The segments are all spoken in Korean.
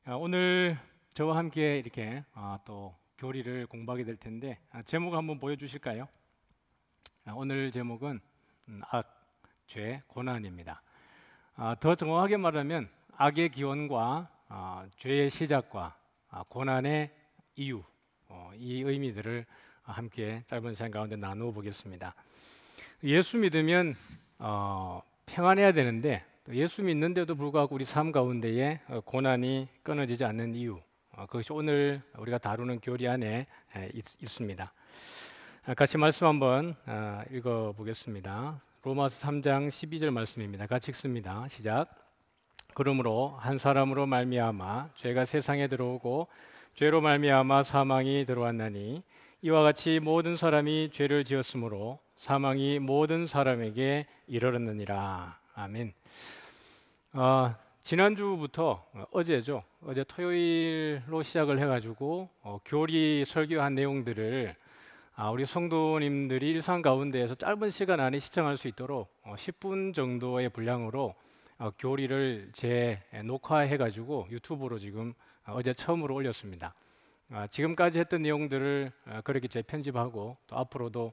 오늘 저와 함께 이렇게 또 교리를 공부하게 될 텐데 제목 한번 보여주실까요? 오늘 제목은 악, 죄, 고난입니다. 더 정확하게 말하면 악의 기원과 죄의 시작과 고난의 이유, 이 의미들을 함께 짧은 시간 가운데 나누어 보겠습니다. 예수 믿으면 평안해야 되는데 또 예수 믿는데도 불구하고 우리 삶 가운데에 고난이 끊어지지 않는 이유, 그것이 오늘 우리가 다루는 교리 안에 있습니다. 같이 말씀 한번 읽어보겠습니다. 로마서 3장 12절 말씀입니다. 같이 읽습니다. 시작. 그러므로 한 사람으로 말미암아 죄가 세상에 들어오고 죄로 말미암아 사망이 들어왔나니 이와 같이 모든 사람이 죄를 지었으므로 사망이 모든 사람에게 이르렀느니라. 아멘. 지난주부터 어제죠. 어제 토요일로 시작을 해가지고 교리 설교한 내용들을 우리 성도님들이 일상 가운데에서 짧은 시간 안에 시청할 수 있도록 10분 정도의 분량으로 교리를 재녹화해가지고 유튜브로 지금 어제 처음으로 올렸습니다. 지금까지 했던 내용들을 그렇게 재편집하고 또 앞으로도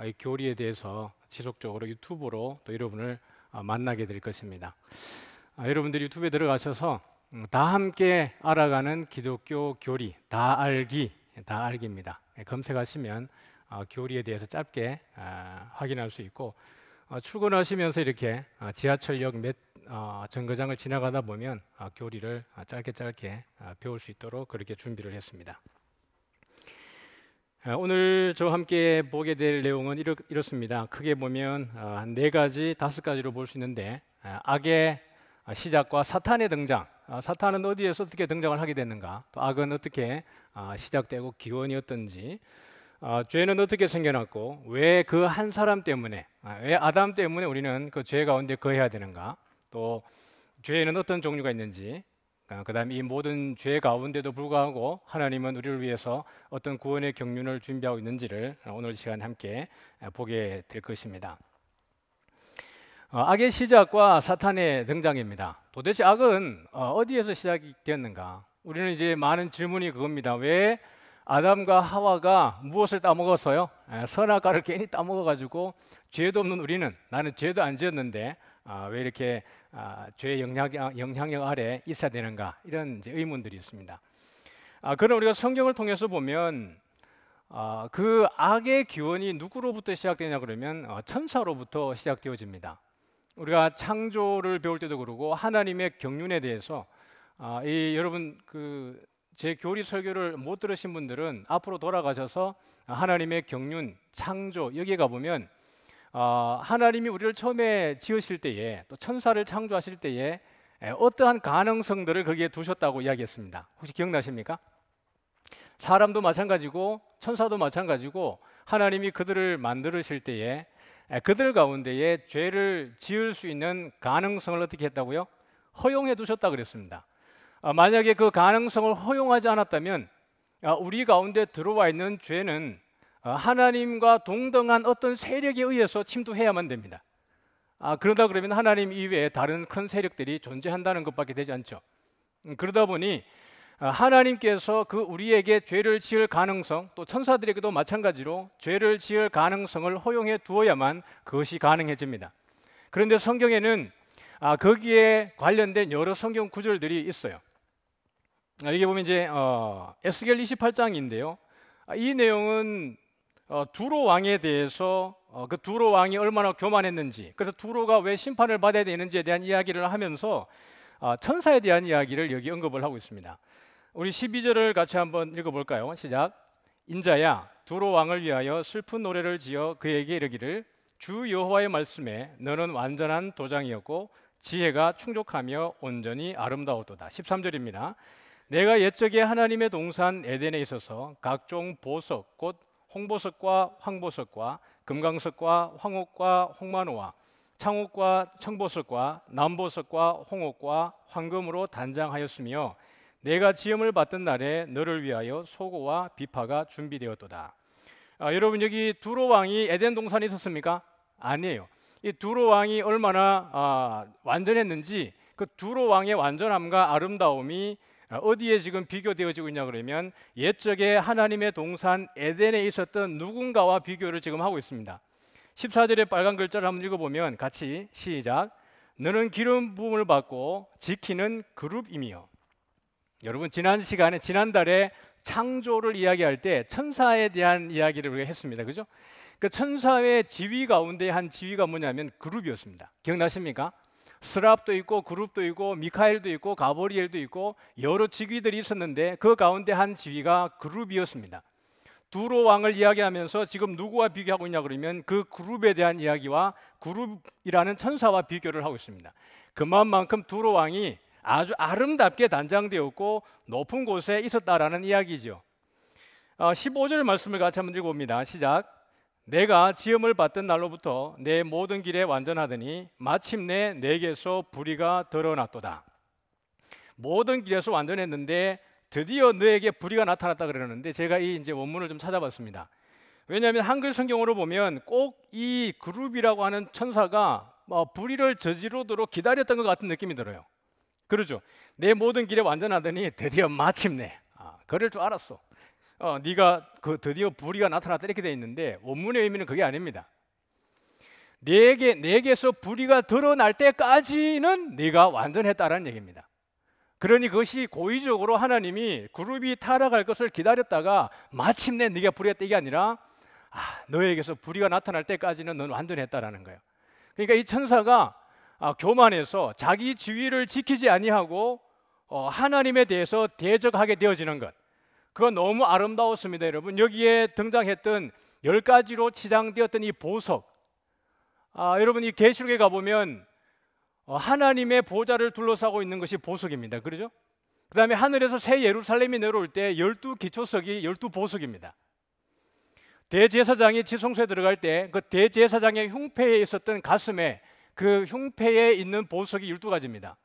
이 교리에 대해서 지속적으로 유튜브로 또 여러분을 만나게 될 것입니다. 여러분들이 유튜브에 들어가셔서 다 함께 알아가는 기독교 교리 다 알기입니다. 검색하시면 교리에 대해서 짧게 확인할 수 있고 출근하시면서 이렇게 지하철역 몇 정거장을 지나가다 보면 교리를 짧게 배울 수 있도록 그렇게 준비를 했습니다. 오늘 저와 함께 보게 될 내용은 이렇습니다. 크게 보면 한 4가지, 5가지로 볼 수 있는데 악의 시작과 사탄의 등장, 사탄은 어디에서 어떻게 등장을 하게 됐는가, 또 악은 어떻게 시작되고 기원이었던지, 죄는 어떻게 생겨났고 왜 그 한 사람 때문에, 왜 아담 때문에 우리는 그 죄 가운데 거해야 되는가, 또 죄에는 어떤 종류가 있는지, 그 다음에 이 모든 죄 가운데도 불구하고 하나님은 우리를 위해서 어떤 구원의 경륜을 준비하고 있는지를 오늘 시간 함께 보게 될 것입니다. 악의 시작과 사탄의 등장입니다. 도대체 악은 어디에서 시작이 되었는가? 우리는 이제 많은 질문이 그겁니다. 왜 아담과 하와가 무엇을 따먹었어요? 선악과를 괜히 따먹어가지고 죄도 없는 우리는, 나는 죄도 안 지었는데 왜 이렇게 죄의 영향력 아래 있어야 되는가? 이런 이제 의문들이 있습니다. 그럼 우리가 성경을 통해서 보면 그 악의 기원이 누구로부터 시작되냐 그러면 천사로부터 시작되어집니다. 우리가 창조를 배울 때도 그러고 하나님의 경륜에 대해서 여러분 제 교리 설교를 못 들으신 분들은 앞으로 돌아가셔서 하나님의 경륜, 창조 여기에 가보면 하나님이 우리를 처음에 지으실 때에 또 천사를 창조하실 때에 어떠한 가능성들을 거기에 두셨다고 이야기했습니다. 혹시 기억나십니까? 사람도 마찬가지고 천사도 마찬가지고 하나님이 그들을 만드실 때에 그들 가운데에 죄를 지을 수 있는 가능성을 어떻게 했다고요? 허용해 두셨다 그랬습니다. 만약에 그 가능성을 허용하지 않았다면 우리 가운데 들어와 있는 죄는 하나님과 동등한 어떤 세력에 의해서 침투해야만 됩니다. 그러다 그러면 하나님 이외에 다른 큰 세력들이 존재한다는 것밖에 되지 않죠. 그러다 보니 하나님께서 그 우리에게 죄를 지을 가능성, 또 천사들에게도 마찬가지로 죄를 지을 가능성을 허용해 두어야만 그것이 가능해집니다. 그런데 성경에는 거기에 관련된 여러 성경 구절들이 있어요. 이게 보면 이제 에스겔 28장인데요. 이 내용은 두로 왕에 대해서 그 두로 왕이 얼마나 교만했는지, 그래서 두로가 왜 심판을 받아야 되는지에 대한 이야기를 하면서 천사에 대한 이야기를 여기 언급을 하고 있습니다. 우리 12절을 같이 한번 읽어볼까요? 시작. 인자야, 두로 왕을 위하여 슬픈 노래를 지어 그에게 이르기를 주 여호와의 말씀에 너는 완전한 도장이었고 지혜가 충족하며 온전히 아름다웠도다. 13절입니다. 내가 옛적에 하나님의 동산 에덴에 있어서 각종 보석 곧 홍보석과 황보석과 금강석과 황옥과 홍만호와 창옥과 청보석과 남보석과 홍옥과 황금으로 단장하였으며 내가 지음을 받던 날에 너를 위하여 소고와 비파가 준비되었도다. 여러분 여기 두로 왕이 에덴 동산에 있었습니까? 아니에요. 이 두로 왕이 얼마나 완전했는지 그 두로 왕의 완전함과 아름다움이 어디에 지금 비교되어지고 있냐 그러면 옛적에 하나님의 동산 에덴에 있었던 누군가와 비교를 지금 하고 있습니다. 14절의 빨간 글자를 한번 읽어보면 같이 시작. 너는 기름 부음을 받고 지키는 그룹이며. 여러분 지난 시간에 지난달에 창조를 이야기할 때 천사에 대한 이야기를 우리가 했습니다. 그죠? 그 천사의 지위 가운데 한 지위가 뭐냐면 그룹이었습니다. 기억나십니까? 스랍도 있고 그룹도 있고 미카엘도 있고 가브리엘도 있고 여러 직위들이 있었는데 그 가운데 한 지위가 그룹이었습니다. 두로 왕을 이야기하면서 지금 누구와 비교하고 있냐 그러면 그 그룹에 대한 이야기와 그룹이라는 천사와 비교를 하고 있습니다. 그만큼 두로 왕이 아주 아름답게 단장되었고 높은 곳에 있었다라는 이야기죠. 15절 말씀을 같이 한번 읽어봅니다. 시작. 내가 지음을 받던 날로부터 내 모든 길에 완전하더니 마침내 내게서 불의가 드러났도다. 모든 길에서 완전했는데 드디어 너에게 불의가 나타났다 그러는데 제가 이 이제 원문을 좀 찾아봤습니다. 왜냐하면 한글 성경으로 보면 꼭 이 그룹이라고 하는 천사가 불의를 저지르도록 기다렸던 것 같은 느낌이 들어요. 그러죠. 내 모든 길에 완전하더니 드디어 마침내 그럴 줄 알았어. 네가 그 드디어 불의가 나타났다 이렇게 돼 있는데 원문의 의미는 그게 아닙니다. 내게서 불의가 드러날 때까지는 네가 완전했다라는 얘기입니다. 그러니 그것이 고의적으로 하나님이 그룹이 타락할 것을 기다렸다가 마침내 네가 불의했다 이게 아니라 너에게서 불의가 나타날 때까지는 넌 완전했다라는 거예요. 그러니까 이 천사가 교만해서 자기 지위를 지키지 아니하고 하나님에 대해서 대적하게 되어지는 것, 그건 너무 아름다웠습니다. 여러분 여기에 등장했던 10가지로 치장되었던 이 보석, 여러분 이 계시록에 가보면 하나님의 보좌를 둘러싸고 있는 것이 보석입니다. 그렇죠? 그 다음에 하늘에서 새 예루살렘이 내려올 때 12기초석이 12보석입니다. 대제사장이 지성소에 들어갈 때 그 대제사장의 흉패에 있었던 가슴에 그 흉패에 있는 보석이 12가지입니다.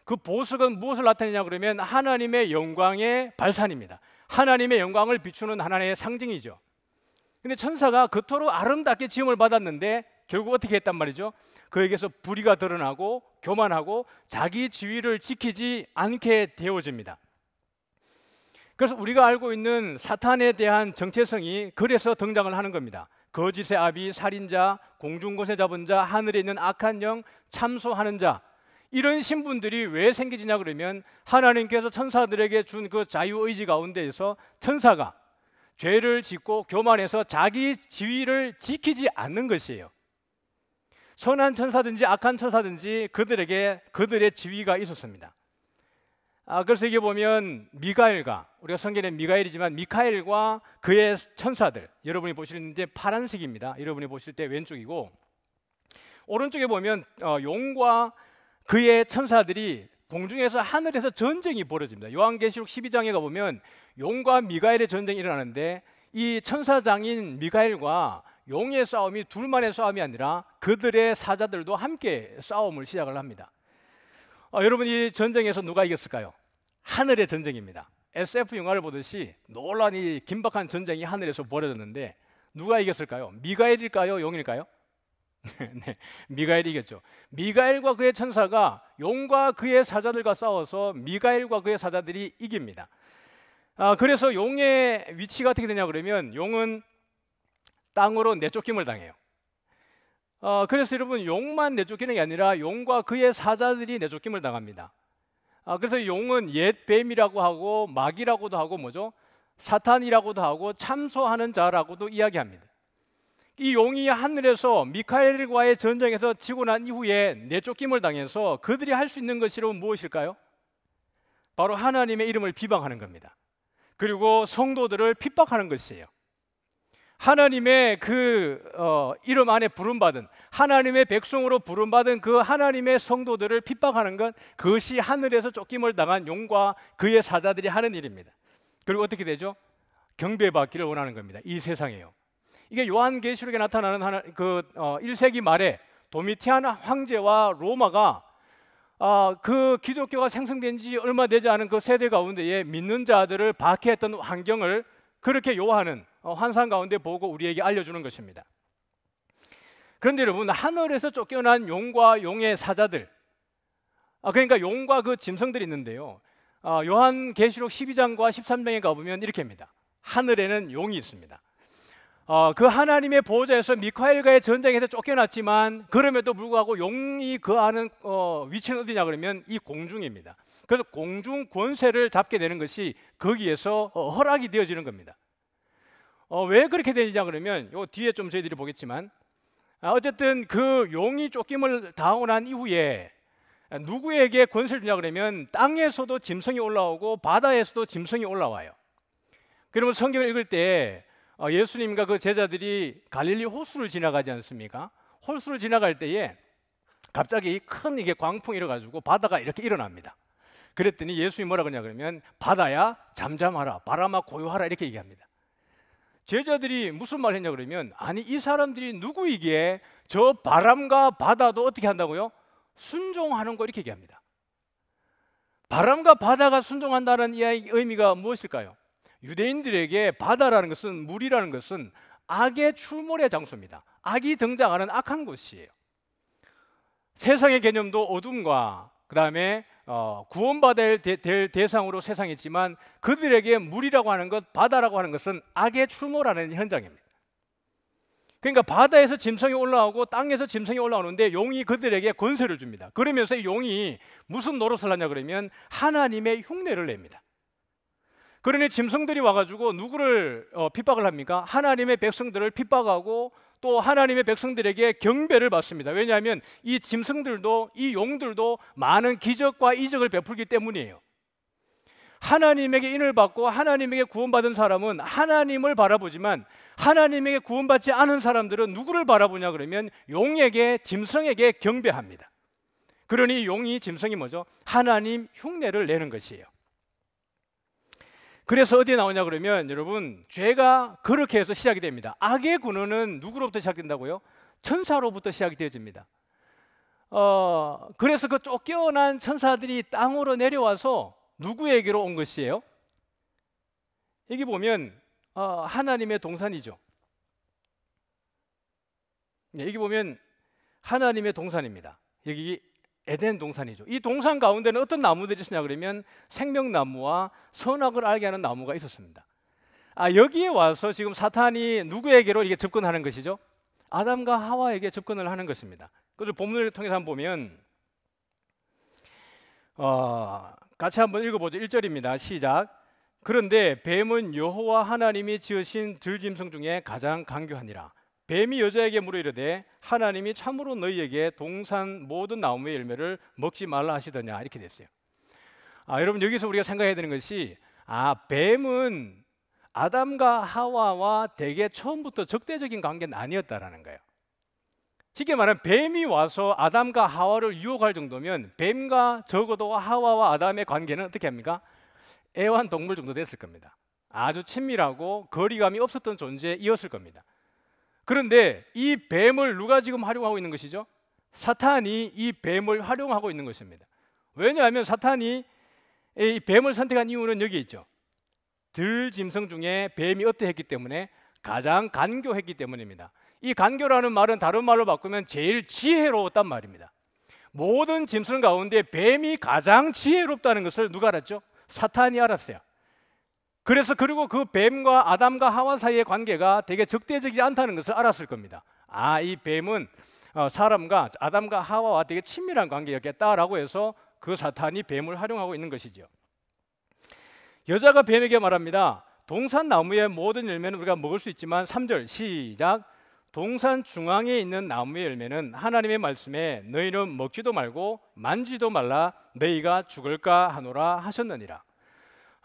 그 보석은 무엇을 나타내냐 그러면 하나님의 영광의 발산입니다. 하나님의 영광을 비추는 하나님의 상징이죠. 근데 천사가 그토록 아름답게 지음을 받았는데 결국 어떻게 했단 말이죠? 그에게서 불의가 드러나고 교만하고 자기 지위를 지키지 않게 되어집니다. 그래서 우리가 알고 있는 사탄에 대한 정체성이 그래서 등장을 하는 겁니다. 거짓의 아비, 살인자, 공중곳에 잡은 자, 하늘에 있는 악한 영, 참소하는 자, 이런 신분들이 왜 생기지냐 그러면 하나님께서 천사들에게 준 그 자유의지 가운데에서 천사가 죄를 짓고 교만해서 자기 지위를 지키지 않는 것이에요. 선한 천사든지 악한 천사든지 그들에게 그들의 지위가 있었습니다. 그래서 이게 보면 미가엘과, 우리가 성경에 미가엘이지만 미카엘과 그의 천사들, 여러분이 보시는데 파란색입니다. 여러분이 보실 때 왼쪽이고, 오른쪽에 보면 용과 그의 천사들이 공중에서 하늘에서 전쟁이 벌어집니다. 요한계시록 12장에 가보면 용과 미가엘의 전쟁이 일어나는데 이 천사장인 미가엘과 용의 싸움이 둘만의 싸움이 아니라 그들의 사자들도 함께 싸움을 시작을 합니다. 여러분 이 전쟁에서 누가 이겼을까요? 하늘의 전쟁입니다. SF 영화를 보듯이 놀라운 긴박한 전쟁이 하늘에서 벌어졌는데 누가 이겼을까요? 미가엘일까요? 용일까요? 네, 미가엘이 이겼죠. 미가엘과 그의 천사가 용과 그의 사자들과 싸워서 미가엘과 그의 사자들이 이깁니다. 그래서 용의 위치가 어떻게 되냐 그러면 용은 땅으로 내쫓김을 당해요. 그래서 여러분 용만 내쫓기는 게 아니라 용과 그의 사자들이 내쫓김을 당합니다. 그래서 용은 옛 뱀이라고 하고 마귀라고도 하고 뭐죠? 사탄이라고도 하고 참소하는 자라고도 이야기합니다. 이 용이 하늘에서 미카엘과의 전쟁에서 지고 난 이후에 내쫓김을 당해서 그들이 할 수 있는 것이 무엇일까요? 바로 하나님의 이름을 비방하는 겁니다. 그리고 성도들을 핍박하는 것이에요. 하나님의 그 이름 안에 부름받은 하나님의 백성으로 부름받은 그 하나님의 성도들을 핍박하는 것, 그것이 하늘에서 쫓김을 당한 용과 그의 사자들이 하는 일입니다. 그리고 어떻게 되죠? 경배받기를 원하는 겁니다. 이 세상에요. 이게 요한계시록에 나타나는 1세기 말에 도미티안 황제와 로마가 그 기독교가 생성된 지 얼마 되지 않은 그 세대 가운데에 믿는 자들을 박해했던 환경을 그렇게 요하는 환상 가운데 보고 우리에게 알려주는 것입니다. 그런데 여러분, 하늘에서 쫓겨난 용과 용의 사자들, 그러니까 용과 그 짐승들이 있는데요. 요한계시록 12장과 13장에 가보면 이렇게 합니다. 하늘에는 용이 있습니다. 그 하나님의 보호자에서 미카엘과의 전쟁에서 쫓겨났지만 그럼에도 불구하고 용이 거하는 위치는 어디냐 그러면 이 공중입니다. 그래서 공중 권세를 잡게 되는 것이 거기에서 허락이 되어지는 겁니다. 왜 그렇게 되느냐 그러면 요 뒤에 좀 저희들이 보겠지만 어쨌든 그 용이 쫓김을 당하고 난 이후에 누구에게 권세를 주냐 그러면 땅에서도 짐승이 올라오고 바다에서도 짐승이 올라와요. 그러면 성경을 읽을 때 예수님과 그 제자들이 갈릴리 호수를 지나가지 않습니까? 호수를 지나갈 때에 갑자기 큰 이게 광풍이 일어가지고 바다가 이렇게 일어납니다. 그랬더니 예수님이 뭐라 그러냐 그러면 바다야 잠잠하라, 바람아 고요하라 이렇게 얘기합니다. 제자들이 무슨 말 했냐 그러면 아니 이 사람들이 누구이기에 저 바람과 바다도 어떻게 한다고요? 순종하는 거 이렇게 얘기합니다. 바람과 바다가 순종한다는 이 의미가 무엇일까요? 유대인들에게 바다라는 것은, 물이라는 것은 악의 출몰의 장소입니다. 악이 등장하는 악한 곳이에요. 세상의 개념도 어둠과 그 다음에 구원받아야 될 대상으로 세상이 있지만 그들에게 물이라고 하는 것, 바다라고 하는 것은 악의 출몰하는 현장입니다. 그러니까 바다에서 짐승이 올라오고 땅에서 짐승이 올라오는데 용이 그들에게 권세를 줍니다. 그러면서 이 용이 무슨 노릇을 하냐 그러면 하나님의 흉내를 냅니다. 그러니 짐승들이 와가지고 누구를 핍박을 합니까? 하나님의 백성들을 핍박하고 또 하나님의 백성들에게 경배를 받습니다. 왜냐하면 이 짐승들도 이 용들도 많은 기적과 이적을 베풀기 때문이에요. 하나님에게 인을 받고 하나님에게 구원받은 사람은 하나님을 바라보지만 하나님에게 구원받지 않은 사람들은 누구를 바라보냐 그러면 용에게, 짐승에게 경배합니다. 그러니 용이, 짐승이 뭐죠? 하나님 흉내를 내는 것이에요. 그래서 어디에 나오냐 그러면 여러분 죄가 그렇게 해서 시작이 됩니다. 악의 근원은 누구로부터 시작된다고요? 천사로부터 시작이 되어집니다. 그래서 그 쫓겨난 천사들이 땅으로 내려와서 누구에게로 온 것이에요? 여기 보면 하나님의 동산이죠. 여기 보면 하나님의 동산입니다. 여기 에덴 동산이죠. 이 동산 가운데는 어떤 나무들이 있었냐 그러면 생명나무와 선악을 알게 하는 나무가 있었습니다. 여기에 와서 지금 사탄이 누구에게로 이게 접근하는 것이죠? 아담과 하와에게 접근을 하는 것입니다. 그래서 본문을 통해서 한번 보면 같이 한번 읽어보죠. 1절입니다. 시작. 그런데 뱀은 여호와 하나님이 지으신 들짐승 중에 가장 간교하니라. 뱀이 여자에게 물어 이르되 하나님이 참으로 너희에게 동산 모든 나무의 열매를 먹지 말라 하시더냐 이렇게 됐어요. 여러분 여기서 우리가 생각해야 되는 것이 뱀은 아담과 하와와 되게 처음부터 적대적인 관계는 아니었다라는 거예요. 쉽게 말하면 뱀이 와서 아담과 하와를 유혹할 정도면 뱀과 적어도 하와와 아담의 관계는 어떻게 합니까? 애완동물 정도 됐을 겁니다. 아주 친밀하고 거리감이 없었던 존재이었을 겁니다. 그런데 이 뱀을 누가 지금 활용하고 있는 것이죠? 사탄이 이 뱀을 활용하고 있는 것입니다. 왜냐하면 사탄이 이 뱀을 선택한 이유는 여기 있죠. 들짐승 중에 뱀이 어떠했기 때문에 가장 간교했기 때문입니다. 이 간교라는 말은 다른 말로 바꾸면 제일 지혜로웠단 말입니다. 모든 짐승 가운데 뱀이 가장 지혜롭다는 것을 누가 알았죠? 사탄이 알았어요. 그래서 그리고 그 뱀과 아담과 하와 사이의 관계가 되게 적대적이지 않다는 것을 알았을 겁니다. 이 뱀은 사람과 아담과 하와와 되게 친밀한 관계였겠다라고 해서 그 사탄이 뱀을 활용하고 있는 것이죠. 여자가 뱀에게 말합니다. 동산 나무의 모든 열매는 우리가 먹을 수 있지만 3절 시작. 동산 중앙에 있는 나무의 열매는 하나님의 말씀에 너희는 먹지도 말고 만지도 말라 너희가 죽을까 하노라 하셨느니라.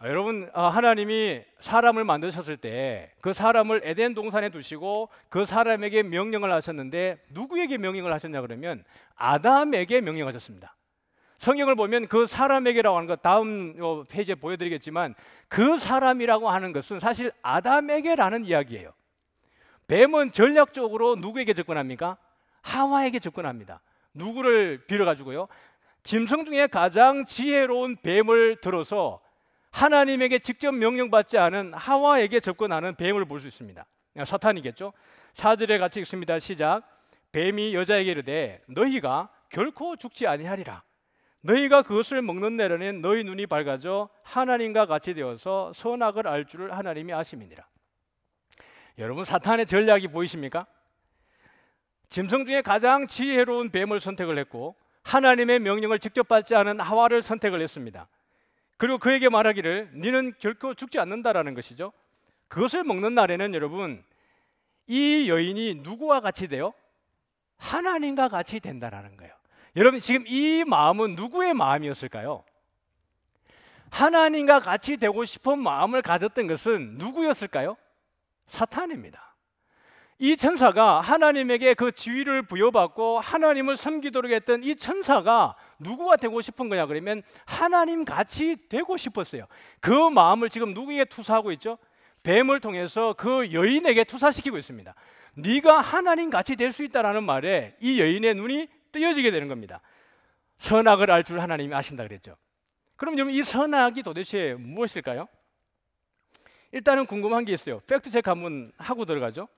여러분 하나님이 사람을 만드셨을 때 그 사람을 에덴 동산에 두시고 그 사람에게 명령을 하셨는데 누구에게 명령을 하셨냐 그러면 아담에게 명령하셨습니다. 성경을 보면 그 사람에게라고 하는 것 다음 페이지에 보여드리겠지만 그 사람이라고 하는 것은 사실 아담에게라는 이야기예요. 뱀은 전략적으로 누구에게 접근합니까? 하와에게 접근합니다. 누구를 빌어가지고요? 짐승 중에 가장 지혜로운 뱀을 들어서 하나님에게 직접 명령받지 않은 하와에게 접근하는 뱀을 볼 수 있습니다. 사탄이겠죠. 4절에 같이 읽습니다. 시작. 뱀이 여자에게 이르되 너희가 결코 죽지 아니하리라. 너희가 그것을 먹는 날에는 너희 눈이 밝아져 하나님과 같이 되어서 선악을 알 줄을 하나님이 아심이니라. 여러분, 사탄의 전략이 보이십니까? 짐승 중에 가장 지혜로운 뱀을 선택을 했고 하나님의 명령을 직접 받지 않은 하와를 선택을 했습니다. 그리고 그에게 말하기를 너는 결코 죽지 않는다라는 것이죠. 그것을 먹는 날에는 여러분, 이 여인이 누구와 같이 돼요? 하나님과 같이 된다라는 거예요. 여러분, 지금 이 마음은 누구의 마음이었을까요? 하나님과 같이 되고 싶은 마음을 가졌던 것은 누구였을까요? 사탄입니다. 이 천사가 하나님에게 그 지위를 부여받고 하나님을 섬기도록 했던 이 천사가 누구가 되고 싶은 거냐 그러면 하나님 같이 되고 싶었어요. 그 마음을 지금 누구에게 투사하고 있죠? 뱀을 통해서 그 여인에게 투사시키고 있습니다. 네가 하나님 같이 될 수 있다라는 말에 이 여인의 눈이 뜨여지게 되는 겁니다. 선악을 알 줄 하나님이 아신다 그랬죠. 그럼 여러분, 이 선악이 도대체 무엇일까요? 일단은 궁금한 게 있어요. 팩트 체크 한번 하고 들어가죠.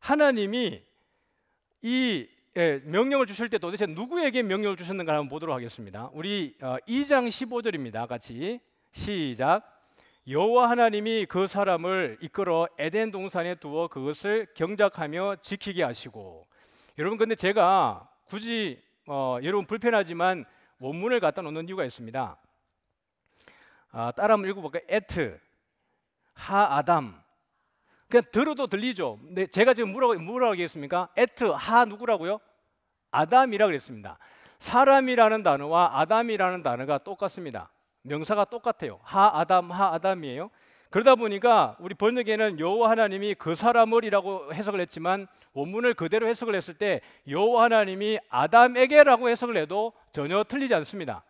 하나님이 이 명령을 주실 때 도대체 누구에게 명령을 주셨는가 한번 보도록 하겠습니다. 우리 2장 15절입니다. 같이 시작. 여호와 하나님이 그 사람을 이끌어 에덴 동산에 두어 그것을 경작하며 지키게 하시고. 여러분, 근데 제가 굳이 여러분 불편하지만 원문을 갖다 놓는 이유가 있습니다. 따라 한번 읽어볼까요? 에트 하 아담. 그냥 들어도 들리죠. 근데 제가 지금 뭐라고 하겠습니까? 에트 하 누구라고요? 아담이라고 그랬습니다. 사람이라는 단어와 아담이라는 단어가 똑같습니다. 명사가 똑같아요. 하 아담이에요. 그러다 보니까 우리 번역에는 여호와 하나님이 그 사람을이라고 해석을 했지만 원문을 그대로 해석을 했을 때 여호와 하나님이 아담에게라고 해석을 해도 전혀 틀리지 않습니다.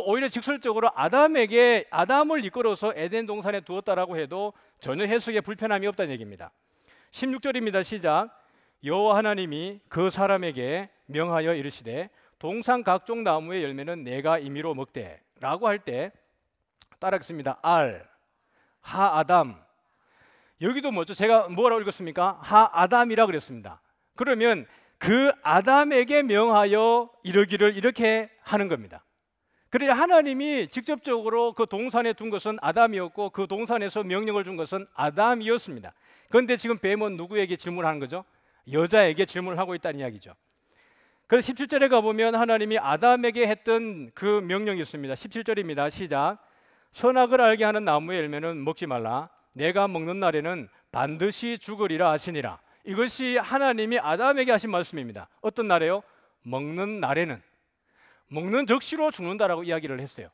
오히려 직설적으로 아담을 이끌어서 에덴 동산에 두었다라고 해도 전혀 해석에 불편함이 없다는 얘기입니다. 16절입니다. 시작. 여호와 하나님이 그 사람에게 명하여 이르시되 동산 각종 나무의 열매는 내가 임의로 먹되 라고 할 때 따라하겠습니다. 하 아담. 여기도 뭐죠? 제가 뭐라고 읽었습니까? 하 아담이라 그랬습니다. 그러면 그 아담에게 명하여 이르기를 이렇게 하는 겁니다. 그래야 하나님이 직접적으로 그 동산에 둔 것은 아담이었고 그 동산에서 명령을 준 것은 아담이었습니다. 그런데 지금 뱀은 누구에게 질문하는 거죠? 여자에게 질문을 하고 있다는 이야기죠. 그래서 17절에 가보면 하나님이 아담에게 했던 그 명령이 있습니다. 17절입니다. 시작. 선악을 알게 하는 나무의 열매는 먹지 말라. 내가 먹는 날에는 반드시 죽으리라 하시니라. 이것이 하나님이 아담에게 하신 말씀입니다. 어떤 날에요? 먹는 날에는. 먹는 적시로 죽는다라고 이야기를 했어요.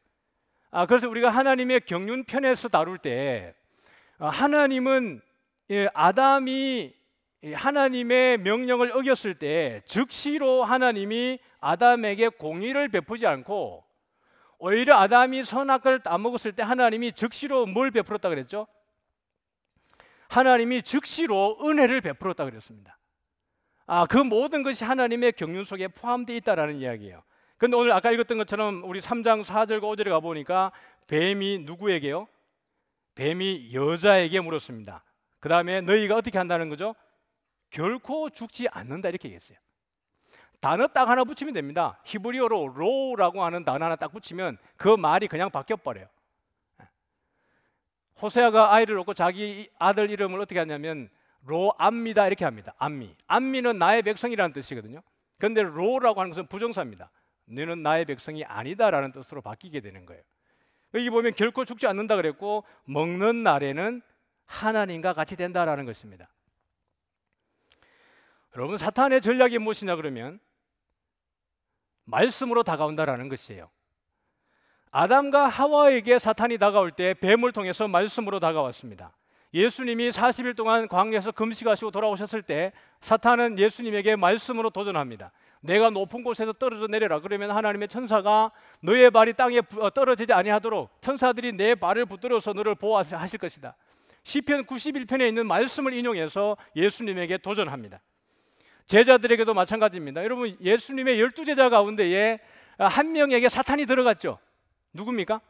그래서 우리가 하나님의 경륜편에서 다룰 때 하나님은 아담이 하나님의 명령을 어겼을 때 즉시로 하나님이 아담에게 공의를 베푸지 않고 오히려 아담이 선악을 따먹었을 때 하나님이 즉시로 뭘 베풀었다 그랬죠? 하나님이 즉시로 은혜를 베풀었다 그랬습니다. 그 모든 것이 하나님의 경륜 속에 포함되어 있다라는 이야기예요. 그런데 오늘 아까 읽었던 것처럼 우리 3장 4절과 5절에 가보니까 뱀이 누구에게요? 뱀이 여자에게 물었습니다. 그 다음에 너희가 어떻게 한다는 거죠? 결코 죽지 않는다 이렇게 얘기했어요. 단어 딱 하나 붙이면 됩니다. 히브리어로 로라고 하는 단어 하나 딱 붙이면 그 말이 그냥 바뀌어버려요. 호세아가 아이를 놓고 자기 아들 이름을 어떻게 하냐면 로암미다 이렇게 합니다. 암미는 나의 백성이라는 뜻이거든요. 그런데 로라고 하는 것은 부정사입니다. 너는 나의 백성이 아니다라는 뜻으로 바뀌게 되는 거예요. 여기 보면 결코 죽지 않는다 그랬고 먹는 날에는 하나님과 같이 된다라는 것입니다. 여러분, 사탄의 전략이 무엇이냐 그러면 말씀으로 다가온다라는 것이에요. 아담과 하와에게 사탄이 다가올 때 뱀을 통해서 말씀으로 다가왔습니다. 예수님이 40일 동안 광야에서 금식하시고 돌아오셨을 때 사탄은 예수님에게 말씀으로 도전합니다. 내가 높은 곳에서 떨어져 내려라. 그러면 하나님의 천사가 너의 발이 땅에 떨어지지 아니하도록 천사들이 내 발을 붙들어서 너를 보호하실 것이다. 시편 91편에 있는 말씀을 인용해서 예수님에게 도전합니다. 제자들에게도 마찬가지입니다. 여러분, 예수님의 12제자 가운데에 한 명에게 사탄이 들어갔죠. 누굽니까?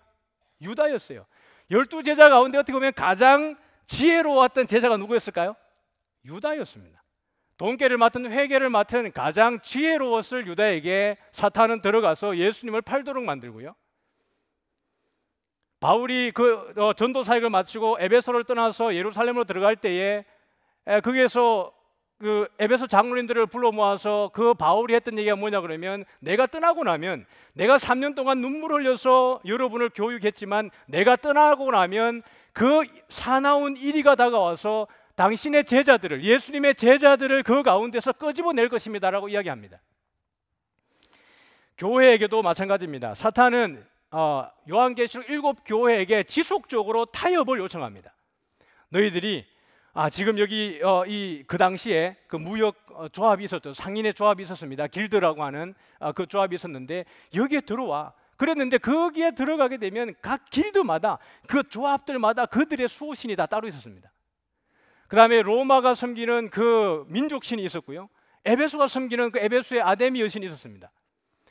유다였어요. 12제자 가운데 어떻게 보면 가장 지혜로웠던 제자가 누구였을까요? 유다였습니다. 돈계를 맡은 회계를 맡은 가장 지혜로웠을 유다에게 사탄은 들어가서 예수님을 팔도록 만들고요. 바울이 전도 사역을 마치고 에베소를 떠나서 예루살렘으로 들어갈 때에 거기에서 그 에베소 장로님들을 불러 모아서 그 바울이 했던 얘기가 뭐냐 그러면, 내가 떠나고 나면, 내가 3년 동안 눈물 흘려서 여러분을 교육했지만 내가 떠나고 나면 그 사나운 이리가 다가와서 당신의 제자들을, 예수님의 제자들을 그 가운데서 끄집어낼 것입니다라고 이야기합니다. 교회에게도 마찬가지입니다. 사탄은 요한계시록 7교회에게 지속적으로 타협을 요청합니다. 너희들이 지금 여기 그 당시에 그 무역 조합이 있었죠. 상인의 조합이 있었습니다. 길드라고 하는 그 조합이 있었는데 여기에 들어와. 그랬는데 거기에 들어가게 되면 각 길드마다, 그 조합들마다 그들의 수호신이 다 따로 있었습니다. 그 다음에 로마가 섬기는 그 민족신이 있었고요. 에베소가 섬기는 그 에베소의 아데미 여신이 있었습니다.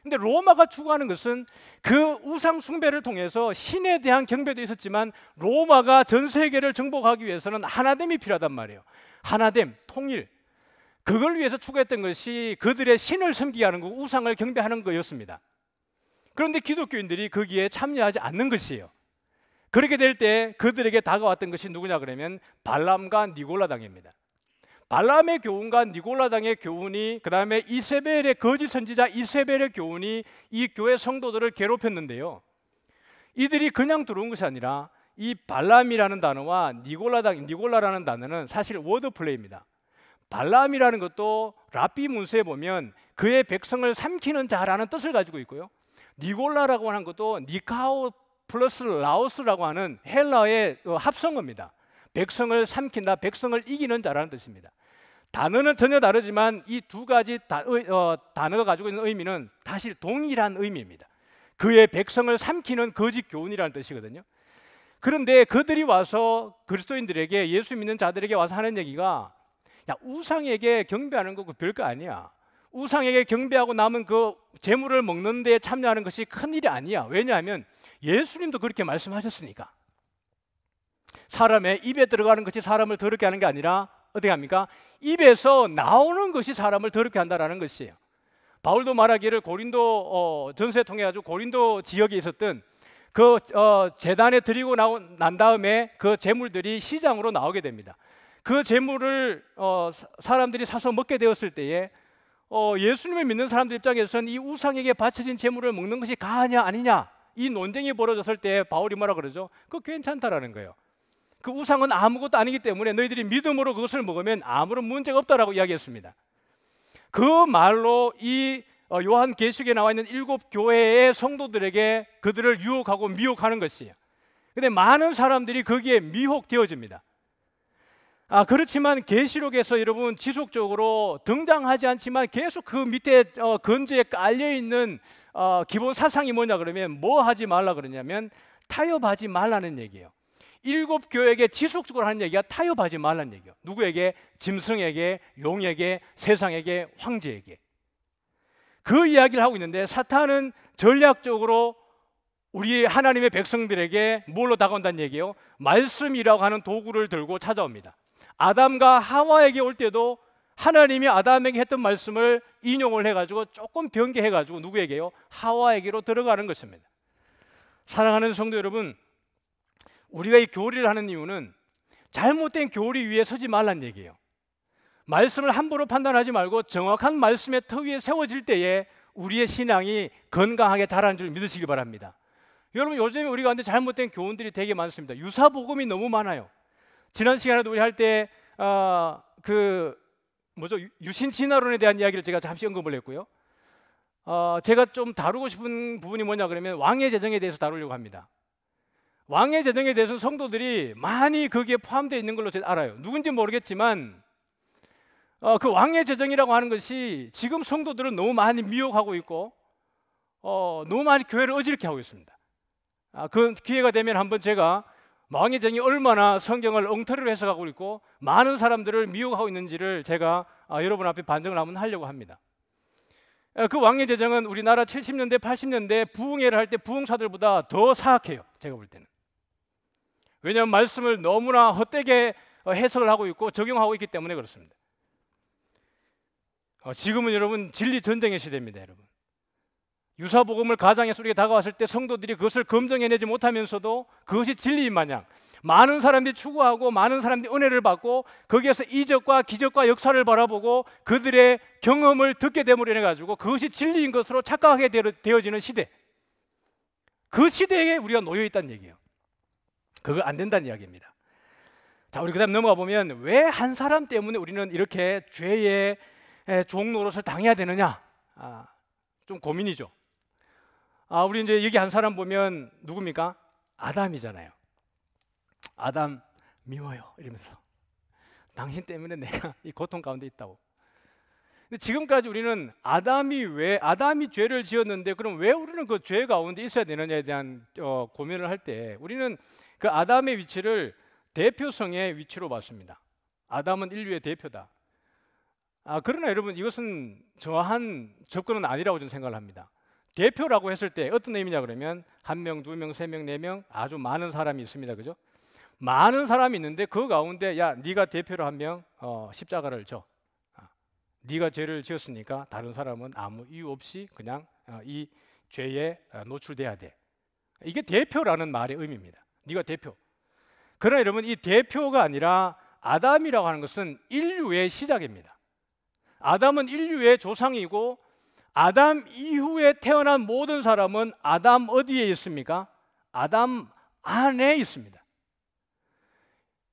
근데 로마가 추구하는 것은 그 우상 숭배를 통해서 신에 대한 경배도 있었지만, 로마가 전 세계를 정복하기 위해서는 하나됨이 필요하단 말이에요. 하나됨, 통일. 그걸 위해서 추구했던 것이 그들의 신을 섬기게 하는 거, 우상을 경배하는 거였습니다. 그런데 기독교인들이 거기에 참여하지 않는 것이에요. 그렇게 될 때 그들에게 다가왔던 것이 누구냐 그러면 발람과 니골라 당입니다. 발람의 교훈과 니골라 당의 교훈이, 그 다음에 이세벨의 거짓 선지자 이세벨의 교훈이 이 교회 성도들을 괴롭혔는데요. 이들이 그냥 들어온 것이 아니라 이 발람이라는 단어와 니골라라는 단어는 사실 워드 플레이입니다. 발람이라는 것도 랍비 문서에 보면 그의 백성을 삼키는 자라는 뜻을 가지고 있고요. 니골라라고 하는 것도 니카오 플러스 라오스라고 하는 헬라의 합성어입니다. 백성을 삼킨다, 백성을 이기는 자라는 뜻입니다. 단어는 전혀 다르지만 이 두 가지 단어가 가지고 있는 의미는 사실 동일한 의미입니다. 그의 백성을 삼키는 거짓 교훈이라는 뜻이거든요. 그런데 그들이 와서 그리스도인들에게, 예수 믿는 자들에게 와서 하는 얘기가, 야, 우상에게 경배하는 거 별거 아니야. 우상에게 경배하고 남은 그 재물을 먹는 데 참여하는 것이 큰일이 아니야. 왜냐하면 예수님도 그렇게 말씀하셨으니까. 사람의 입에 들어가는 것이 사람을 더럽게 하는 게 아니라 어떻게 합니까? 입에서 나오는 것이 사람을 더럽게 한다라는 것이에요. 바울도 말하기를 고린도 전서에 통해 가지고 고린도 지역에 있었던 그 제단에 드리고 난 다음에 그 제물들이 시장으로 나오게 됩니다. 그 제물을 사람들이 사서 먹게 되었을 때에 예수님을 믿는 사람들 입장에서는 이 우상에게 바쳐진 제물을 먹는 것이 가하냐 아니냐, 이 논쟁이 벌어졌을 때 바울이 뭐라 그러죠? 그거 괜찮다라는 거예요. 그 우상은 아무것도 아니기 때문에 너희들이 믿음으로 그것을 먹으면 아무런 문제가 없다라고 이야기했습니다. 그 말로 이 요한계시록에 나와 있는 7교회의 성도들에게 그들을 유혹하고 미혹하는 것이에요. 그런데 많은 사람들이 거기에 미혹되어집니다. 그렇지만 계시록에서 여러분 지속적으로 등장하지 않지만 계속 그 밑에 건지에 깔려있는 기본 사상이 뭐냐 그러면, 뭐 하지 말라 그러냐면 타협하지 말라는 얘기예요. 7교회에게 지속적으로 하는 얘기가 타협하지 말라는 얘기예요. 누구에게? 짐승에게, 용에게, 세상에게, 황제에게. 그 이야기를 하고 있는데, 사탄은 전략적으로 우리 하나님의 백성들에게 뭘로 다가온다는 얘기예요? 말씀이라고 하는 도구를 들고 찾아옵니다. 아담과 하와에게 올 때도 하나님이 아담에게 했던 말씀을 인용을 해가지고 조금 변개해가지고 누구에게요? 하와에게로 들어가는 것입니다. 사랑하는 성도 여러분, 우리가 이 교리를 하는 이유는 잘못된 교리 위에 서지 말란 얘기예요. 말씀을 함부로 판단하지 말고 정확한 말씀의 터 위에 세워질 때에 우리의 신앙이 건강하게 자라는 줄 믿으시기 바랍니다. 여러분, 요즘에 우리 가운데 잘못된 교훈들이 되게 많습니다. 유사복음이 너무 많아요. 지난 시간에도 우리 할 때 유신진화론에 대한 이야기를 제가 잠시 언급을 했고요. 제가 좀 다루고 싶은 부분이 뭐냐 그러면 왕의 재정에 대해서 다루려고 합니다. 왕의 재정에 대해서는 성도들이 많이 거기에 포함되어 있는 걸로 제가 알아요. 누군지 모르겠지만 그 왕의 재정이라고 하는 것이 지금 성도들은 너무 많이 미혹하고 있고 너무 많이 교회를 어지럽게 하고 있습니다. 그 기회가 되면 한번 제가 왕의 재정이 얼마나 성경을 엉터리로 해석하고 있고 많은 사람들을 미혹하고 있는지를 제가 여러분 앞에 반증을 한번 하려고 합니다. 그 왕의 재정은 우리나라 70년대, 80년대 부흥회를 할 때 부흥사들보다 더 사악해요. 제가 볼 때는. 왜냐하면 말씀을 너무나 헛되게 해석을 하고 있고 적용하고 있기 때문에 그렇습니다. 지금은 여러분 진리 전쟁의 시대입니다, 여러분. 유사복음을 가장해서 우리가 다가왔을 때 성도들이 그것을 검증해내지 못하면서도 그것이 진리인 마냥 많은 사람들이 추구하고 많은 사람들이 은혜를 받고 거기에서 이적과 기적과 역사를 바라보고 그들의 경험을 듣게 됨으로 인해 가지고 그것이 진리인 것으로 착각하게 되어지는 시대, 그 시대에 우리가 놓여 있다는 얘기예요. 그거 안 된다는 이야기입니다. 자, 우리 그다음 넘어가 보면 왜 한 사람 때문에 우리는 이렇게 죄의 종노릇을 당해야 되느냐? 좀 고민이죠. 우리 이제 여기 한 사람 보면 누굽니까? 아담이잖아요. 아담 미워요 이러면서 당신 때문에 내가 이 고통 가운데 있다고. 근데 지금까지 우리는 아담이 죄를 지었는데 그럼 왜 우리는 그 죄 가운데 있어야 되느냐에 대한 고민을 할 때 우리는 그 아담의 위치를 대표성의 위치로 봤습니다. 아담은 인류의 대표다. 그러나 여러분 이것은 정확한 접근은 아니라고 저는 생각을 합니다. 대표라고 했을 때 어떤 의미냐 그러면 1명, 2명, 3명, 4명 아주 많은 사람이 있습니다. 그죠? 많은 사람이 있는데 그 가운데 야 네가 대표로 한 명 십자가를 져. 네가 죄를 지었으니까 다른 사람은 아무 이유 없이 그냥 이 죄에 노출돼야 돼. 이게 대표라는 말의 의미입니다. 네가 대표. 그러나 여러분 이 대표가 아니라 아담이라고 하는 것은 인류의 시작입니다. 아담은 인류의 조상이고 아담 이후에 태어난 모든 사람은 아담 어디에 있습니까? 아담 안에 있습니다.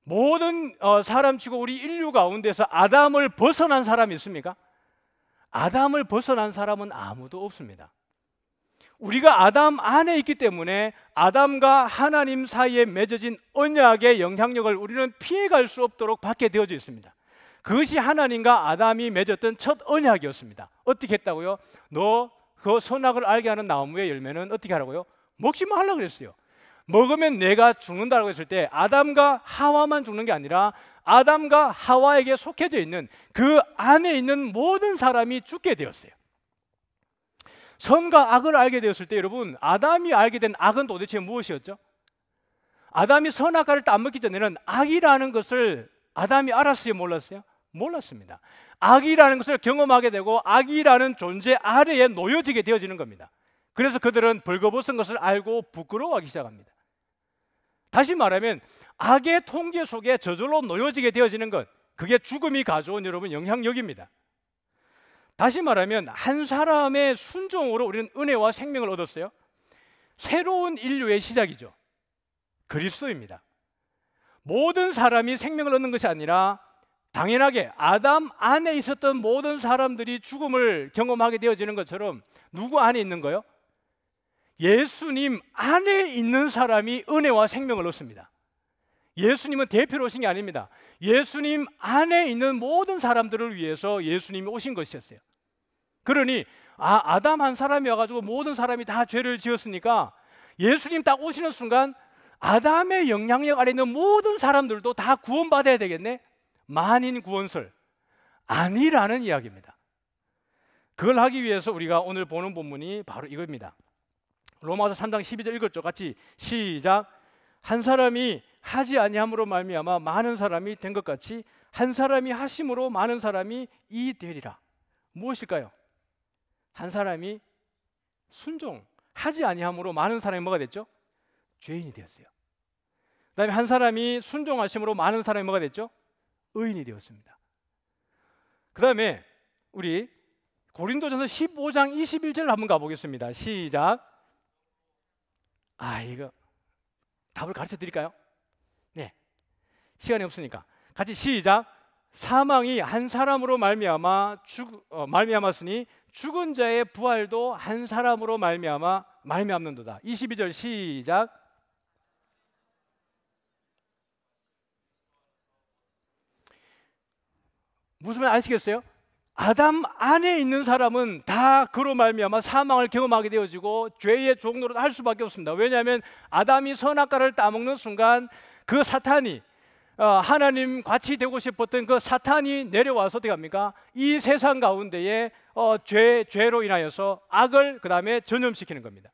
모든 사람치고 우리 인류 가운데서 아담을 벗어난 사람이 있습니까? 아담을 벗어난 사람은 아무도 없습니다. 우리가 아담 안에 있기 때문에 아담과 하나님 사이에 맺어진 언약의 영향력을 우리는 피해갈 수 없도록 받게 되어져 있습니다. 그것이 하나님과 아담이 맺었던 첫 언약이었습니다. 어떻게 했다고요? 너 그 선악을 알게 하는 나무의 열매는 어떻게 하라고요? 먹지 말라고 그랬어요. 먹으면 내가 죽는다고 했을 때 아담과 하와만 죽는 게 아니라 아담과 하와에게 속해져 있는 그 안에 있는 모든 사람이 죽게 되었어요. 선과 악을 알게 되었을 때 여러분 아담이 알게 된 악은 도대체 무엇이었죠? 아담이 선악과를 딱 안 먹기 전에는 악이라는 것을 아담이 알았어요? 몰랐어요? 몰랐습니다. 악이라는 것을 경험하게 되고 악이라는 존재 아래에 놓여지게 되어지는 겁니다. 그래서 그들은 벌거벗은 것을 알고 부끄러워하기 시작합니다. 다시 말하면 악의 통제 속에 저절로 놓여지게 되어지는 것, 그게 죽음이 가져온 여러분 영향력입니다. 다시 말하면 한 사람의 순종으로 우리는 은혜와 생명을 얻었어요. 새로운 인류의 시작이죠. 그리스도입니다. 모든 사람이 생명을 얻는 것이 아니라 당연하게 아담 안에 있었던 모든 사람들이 죽음을 경험하게 되어지는 것처럼 누구 안에 있는 거요? 예수님 안에 있는 사람이 은혜와 생명을 얻습니다. 예수님은 대표로 오신 게 아닙니다. 예수님 안에 있는 모든 사람들을 위해서 예수님이 오신 것이었어요. 그러니 아담 한 사람이 와가지고 모든 사람이 다 죄를 지었으니까 예수님 딱 오시는 순간 아담의 영향력 아래 있는 모든 사람들도 다 구원받아야 되겠네? 만인 구원설 아니라는 이야기입니다. 그걸 하기 위해서 우리가 오늘 보는 본문이 바로 이겁니다. 로마서 3장 12절 읽었죠? 같이 시작. 한 사람이 하지 아니함으로 말미암아 많은 사람이 된 것 같이 한 사람이 하심으로 많은 사람이 이 되리라. 무엇일까요? 한 사람이 순종하지 아니함으로 많은 사람이 뭐가 됐죠? 죄인이 되었어요. 그 다음에 한 사람이 순종하심으로 많은 사람이 뭐가 됐죠? 의인이 되었습니다. 그 다음에 우리 고린도전서 15장 21절 한번 가보겠습니다. 시작. 이거 답을 가르쳐 드릴까요? 네, 시간이 없으니까 같이 시작. 사망이 한 사람으로 말미암았으니 죽은 자의 부활도 한 사람으로 말미암는도다. 22절 시작. 무슨 말 아시겠어요? 아담 안에 있는 사람은 다 그로 말미암아 사망을 경험하게 되어지고 죄의 종노릇 할 수밖에 없습니다. 왜냐하면 아담이 선악과를 따먹는 순간 그 사탄이 하나님 같이 되고 싶었던 그 사탄이 내려와서 어떻게 합니까? 이 세상 가운데에 죄로 인하여서 악을 그 다음에 전염시키는 겁니다.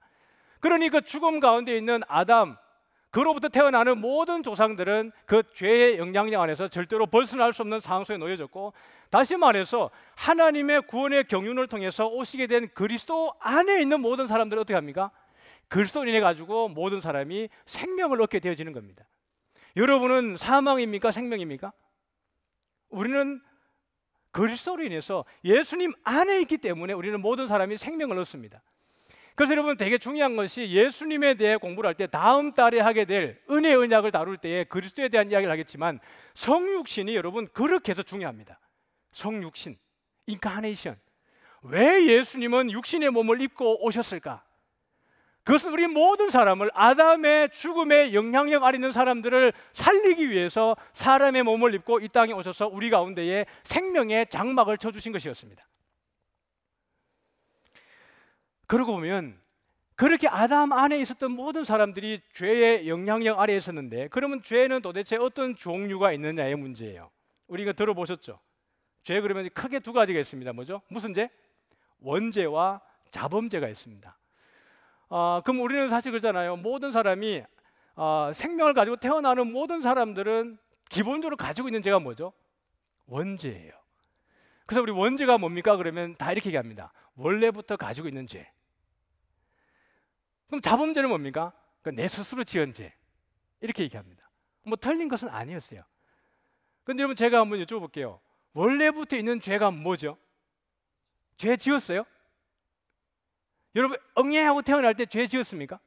그러니 그 죽음 가운데 있는 아담, 그로부터 태어나는 모든 조상들은 그 죄의 영향력 안에서 절대로 벗어날 수 없는 상황 속에 놓여졌고, 다시 말해서 하나님의 구원의 경륜을 통해서 오시게 된 그리스도 안에 있는 모든 사람들은 어떻게 합니까? 그리스도를 인해 가지고 모든 사람이 생명을 얻게 되어지는 겁니다. 여러분은 사망입니까? 생명입니까? 우리는 그리스도로 인해서 예수님 안에 있기 때문에 우리는 모든 사람이 생명을 얻습니다. 그래서 여러분, 되게 중요한 것이 예수님에 대해 공부를 할 때 다음 달에 하게 될 은혜 언약을 다룰 때에 그리스도에 대한 이야기를 하겠지만, 성육신이 여러분 그렇게 해서 중요합니다. 성육신, 인카네이션. 왜 예수님은 육신의 몸을 입고 오셨을까? 그것은 우리 모든 사람을, 아담의 죽음의 영향력 아래 있는 사람들을 살리기 위해서 사람의 몸을 입고 이 땅에 오셔서 우리 가운데에 생명의 장막을 쳐주신 것이었습니다. 그러고 보면 그렇게 아담 안에 있었던 모든 사람들이 죄의 영향력 아래에 있었는데, 그러면 죄는 도대체 어떤 종류가 있느냐의 문제예요. 우리 이거 들어보셨죠? 죄 그러면 크게 두 가지가 있습니다. 뭐죠? 무슨 죄? 원죄와 자범죄가 있습니다. 그럼 우리는 사실 그러잖아요. 모든 사람이 생명을 가지고 태어나는 모든 사람들은 기본적으로 가지고 있는 죄가 뭐죠? 원죄예요. 그래서 우리 원죄가 뭡니까? 그러면 다 이렇게 얘기합니다. 원래부터 가지고 있는 죄. 그럼 자범죄는 뭡니까? 내 스스로 지은 죄. 이렇게 얘기합니다. 뭐 틀린 것은 아니었어요. 그런데 여러분, 제가 한번 여쭤볼게요. 원래부터 있는 죄가 뭐죠? 죄 지었어요? 여러분, 응애하고 태어날 때 죄 지었습니까?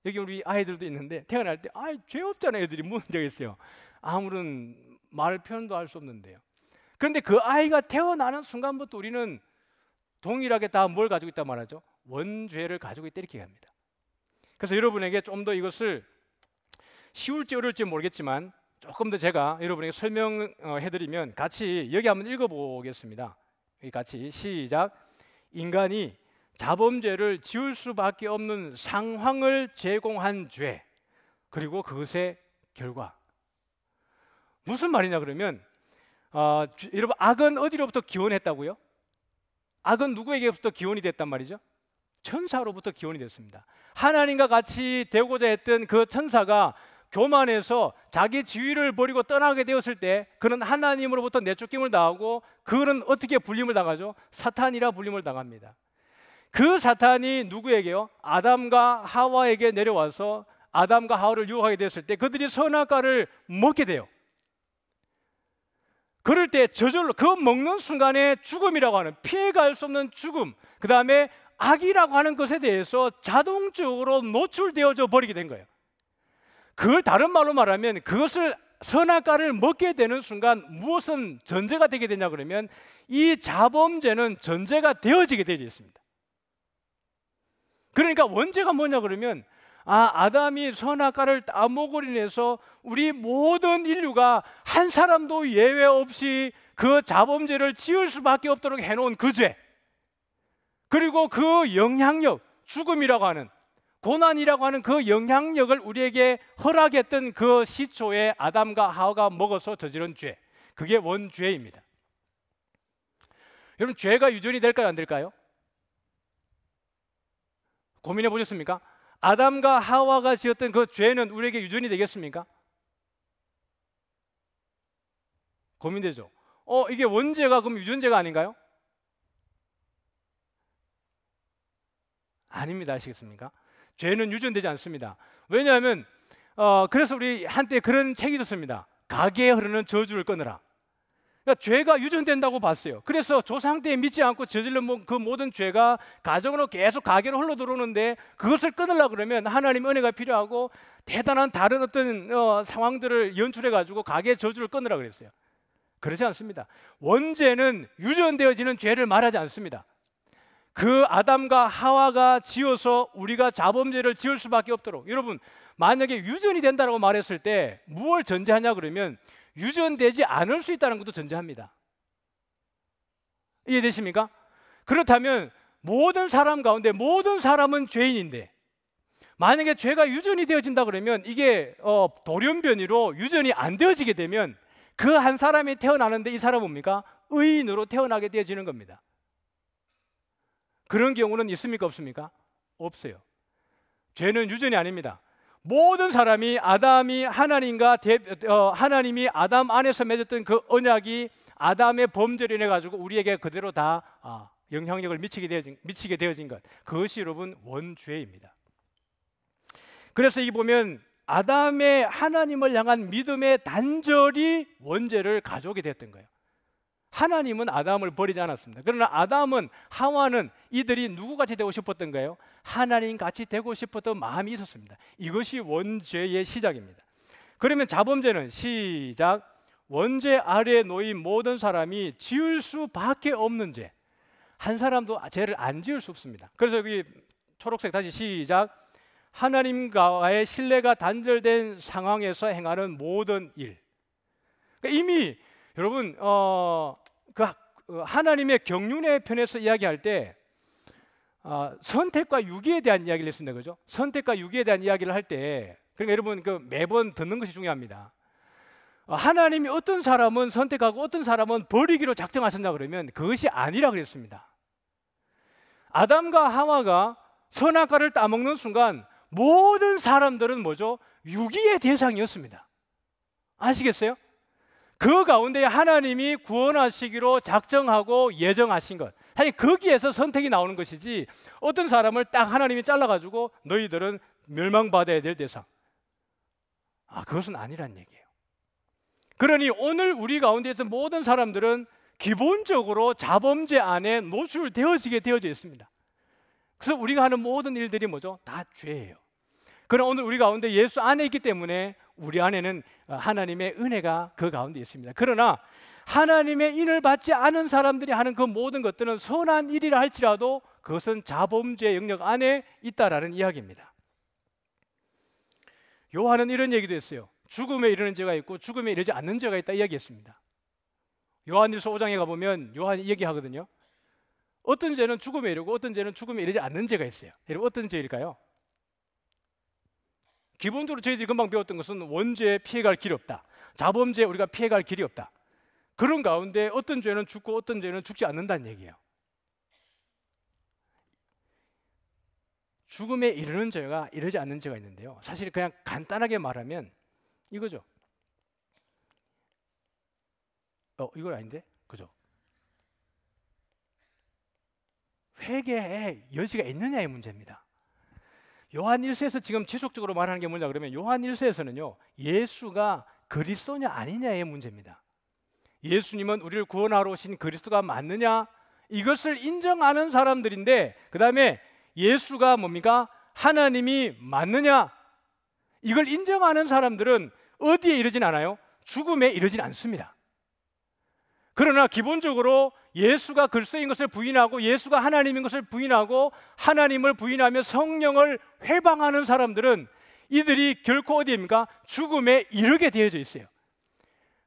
여기 우리 아이들도 있는데 태어날 때 죄 없잖아요. 애들이 문제가 아무런 말 표현도 할 수 없는데요. 그런데 그 아이가 태어나는 순간부터 우리는 동일하게 다 뭘 가지고 있단 말이죠? 원죄를 가지고 있다, 이렇게 합니다. 그래서 여러분에게 좀 더 이것을 쉬울지 어려울지 모르겠지만 조금 더 제가 여러분에게 설명해드리면, 같이 여기 한번 읽어보겠습니다. 여기 같이 시작. 인간이 자범죄를 지을 수밖에 없는 상황을 제공한 죄, 그리고 그것의 결과. 무슨 말이냐 그러면, 여러분, 악은 어디로부터 기원했다고요? 악은 누구에게부터 기원이 됐단 말이죠? 천사로부터 기원이 됐습니다. 하나님과 같이 되고자 했던 그 천사가 교만해서 자기 지위를 버리고 떠나게 되었을 때, 그는 하나님으로부터 내쫓김을 당하고, 그는 어떻게 불림을 당하죠? 사탄이라 불림을 당합니다. 그 사탄이 누구에게요? 아담과 하와에게 내려와서 아담과 하와를 유혹하게 됐을 때 그들이 선악과를 먹게 돼요. 그럴 때 저절로 그 먹는 순간에 죽음이라고 하는, 피해갈 수 없는 죽음, 그 다음에 악이라고 하는 것에 대해서 자동적으로 노출되어져 버리게 된 거예요. 그걸 다른 말로 말하면, 그것을 선악과를 먹게 되는 순간 무엇은 전제가 되게 되냐 그러면, 이 자범죄는 전제가 되어지게 되어 있습니다. 그러니까 원죄가 뭐냐 그러면, 아담이 선악과를 따먹으로 인해서 우리 모든 인류가 한 사람도 예외 없이 그 자범죄를 지을 수밖에 없도록 해놓은 그 죄, 그리고 그 영향력, 죽음이라고 하는, 고난이라고 하는 그 영향력을 우리에게 허락했던 그 시초에 아담과 하와가 먹어서 저지른 죄, 그게 원죄입니다. 여러분, 죄가 유전이 될까요, 안 될까요? 고민해 보셨습니까? 아담과 하와가 지었던 그 죄는 우리에게 유전이 되겠습니까? 고민되죠? 이게 원죄가 그럼 유전죄가 아닌가요? 아닙니다. 아시겠습니까? 죄는 유전되지 않습니다. 왜냐하면 그래서 우리 한때 그런 책이 있었습니다. 가계에 흐르는 저주를 끊으라. 그러니까 죄가 유전된다고 봤어요. 그래서 조상 때 믿지 않고 저질른 그 모든 죄가 가정으로 계속 가계로 흘러 들어오는데, 그것을 끊으려고 그러면 하나님의 은혜가 필요하고 대단한 다른 어떤 상황들을 연출해 가지고 가계의 저주를 끊으라 그랬어요. 그렇지 않습니다. 원죄는 유전되어지는 죄를 말하지 않습니다. 그 아담과 하와가 지어서 우리가 자범죄를 지을 수밖에 없도록, 여러분, 만약에 유전이 된다고 말했을 때 무엇을 전제하냐 그러면, 유전되지 않을 수 있다는 것도 전제합니다. 이해되십니까? 그렇다면 모든 사람 가운데 모든 사람은 죄인인데, 만약에 죄가 유전이 되어진다 그러면, 이게 돌연변이로 유전이 안 되어지게 되면 그 한 사람이 태어나는데 이 사람은 뭡니까? 의인으로 태어나게 되어지는 겁니다. 그런 경우는 있습니까, 없습니까? 없어요. 죄는 유전이 아닙니다. 모든 사람이 하나님이 아담 안에서 맺었던 그 언약이 아담의 범죄로 인해 가지고 우리에게 그대로 다 영향력을 미치게 되어진 것, 그것이 여러분 원죄입니다. 그래서 이 보면 아담의 하나님을 향한 믿음의 단절이 원죄를 가져오게 됐던 거예요. 하나님은 아담을 버리지 않았습니다. 그러나 아담은, 하와는 이들이 누구같이 되고 싶었던 거예요? 하나님같이 되고 싶었던 마음이 있었습니다. 이것이 원죄의 시작입니다. 그러면 자범죄는 시작, 원죄 아래에 놓인 모든 사람이 지을 수밖에 없는 죄. 한 사람도 죄를 안 지을 수 없습니다. 그래서 여기 초록색 다시 시작, 하나님과의 신뢰가 단절된 상황에서 행하는 모든 일. 그러니까 이미 여러분 하나님의 경륜의 편에서 이야기할 때 선택과 유기에 대한 이야기를 했습니다. 그죠? 선택과 유기에 대한 이야기를 할 때, 그러니까 여러분 매번 듣는 것이 중요합니다. 하나님이 어떤 사람은 선택하고 어떤 사람은 버리기로 작정하셨냐 그러면 그것이 아니라 그랬습니다. 아담과 하와가 선악과를 따먹는 순간 모든 사람들은 뭐죠? 유기의 대상이었습니다. 아시겠어요? 그 가운데 하나님이 구원하시기로 작정하고 예정하신 것, 사실 거기에서 선택이 나오는 것이지, 어떤 사람을 딱 하나님이 잘라가지고 너희들은 멸망받아야 될 대상, 그것은 아니란 얘기예요. 그러니 오늘 우리 가운데에서 모든 사람들은 기본적으로 자범죄 안에 노출되어지게 되어져 있습니다. 그래서 우리가 하는 모든 일들이 뭐죠? 다 죄예요. 그러나 오늘 우리 가운데 예수 안에 있기 때문에 우리 안에는 하나님의 은혜가 그 가운데 있습니다. 그러나 하나님의 인을 받지 않은 사람들이 하는 그 모든 것들은 선한 일이라 할지라도 그것은 자범죄 영역 안에 있다라는 이야기입니다. 요한은 이런 얘기도 했어요. 죽음에 이르는 죄가 있고 죽음에 이르지 않는 죄가 있다 이야기했습니다. 요한일서 5장에 가보면 요한이 얘기하거든요. 어떤 죄는 죽음에 이르고 어떤 죄는 죽음에 이르지 않는 죄가 있어요. 여러분, 어떤 죄일까요? 기본적으로 저희들이 금방 배웠던 것은 원죄에 피해갈 길이 없다, 자범죄에 우리가 피해갈 길이 없다. 그런 가운데 어떤 죄는 죽고 어떤 죄는 죽지 않는다는 얘기예요. 죽음에 이르는 죄가 이르지 않는 죄가 있는데요, 사실 그냥 간단하게 말하면 이거죠. 이건 아닌데? 그죠? 회개의 여지가 있느냐의 문제입니다. 요한 1서에서 지금 지속적으로 말하는 게 뭐냐 그러면, 요한 1서에서는요 예수가 그리스도냐 아니냐의 문제입니다. 예수님은 우리를 구원하러 오신 그리스도가 맞느냐, 이것을 인정하는 사람들인데, 그 다음에 예수가 뭡니까? 하나님이 맞느냐, 이걸 인정하는 사람들은 어디에 이르진 않아요? 죽음에 이르진 않습니다. 그러나 기본적으로 예수가 그리스도인 것을 부인하고 예수가 하나님인 것을 부인하고 하나님을 부인하며 성령을 회방하는 사람들은 이들이 결코 어디입니까? 죽음에 이르게 되어져 있어요.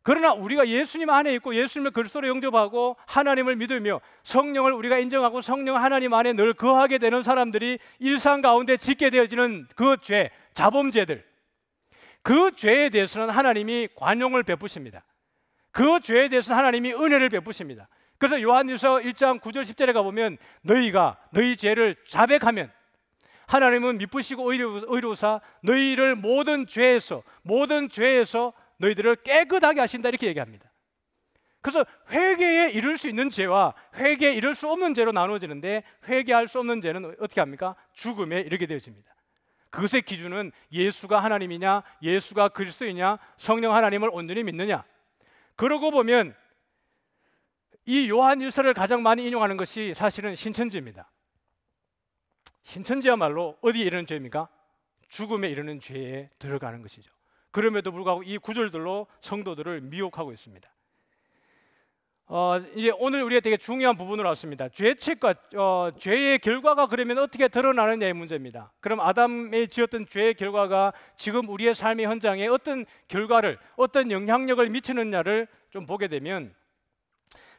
그러나 우리가 예수님 안에 있고 예수님을 그리스도로 영접하고 하나님을 믿으며 성령을 우리가 인정하고 성령 하나님 안에 늘 거하게 되는 사람들이 일상 가운데 짓게 되어지는 그 죄, 자범죄들, 그 죄에 대해서는 하나님이 관용을 베푸십니다. 그 죄에 대해서는 하나님이 은혜를 베푸십니다. 그래서 요한일서 1장 9절 10절에 가보면 너희가 너희 죄를 자백하면 하나님은 미쁘시고 의로우사 너희를 모든 죄에서 너희들을 깨끗하게 하신다, 이렇게 얘기합니다. 그래서 회개에 이를 수 있는 죄와 회개에 이를 수 없는 죄로 나누어지는데, 회개할 수 없는 죄는 어떻게 합니까? 죽음에 이르게 되어집니다. 그것의 기준은 예수가 하나님이냐, 예수가 그리스도이냐, 성령 하나님을 온전히 믿느냐. 그러고 보면 이 요한 1서를 가장 많이 인용하는 것이 사실은 신천지입니다. 신천지야말로 어디에 이르는 죄입니까? 죽음에 이르는 죄에 들어가는 것이죠. 그럼에도 불구하고 이 구절들로 성도들을 미혹하고 있습니다. 이제 오늘 우리가 되게 중요한 부분으로 왔습니다. 죄책과 죄의 결과가 그러면 어떻게 드러나느냐의 문제입니다. 그럼 아담이 지었던 죄의 결과가 지금 우리의 삶의 현장에 어떤 결과를, 어떤 영향력을 미치느냐를 좀 보게 되면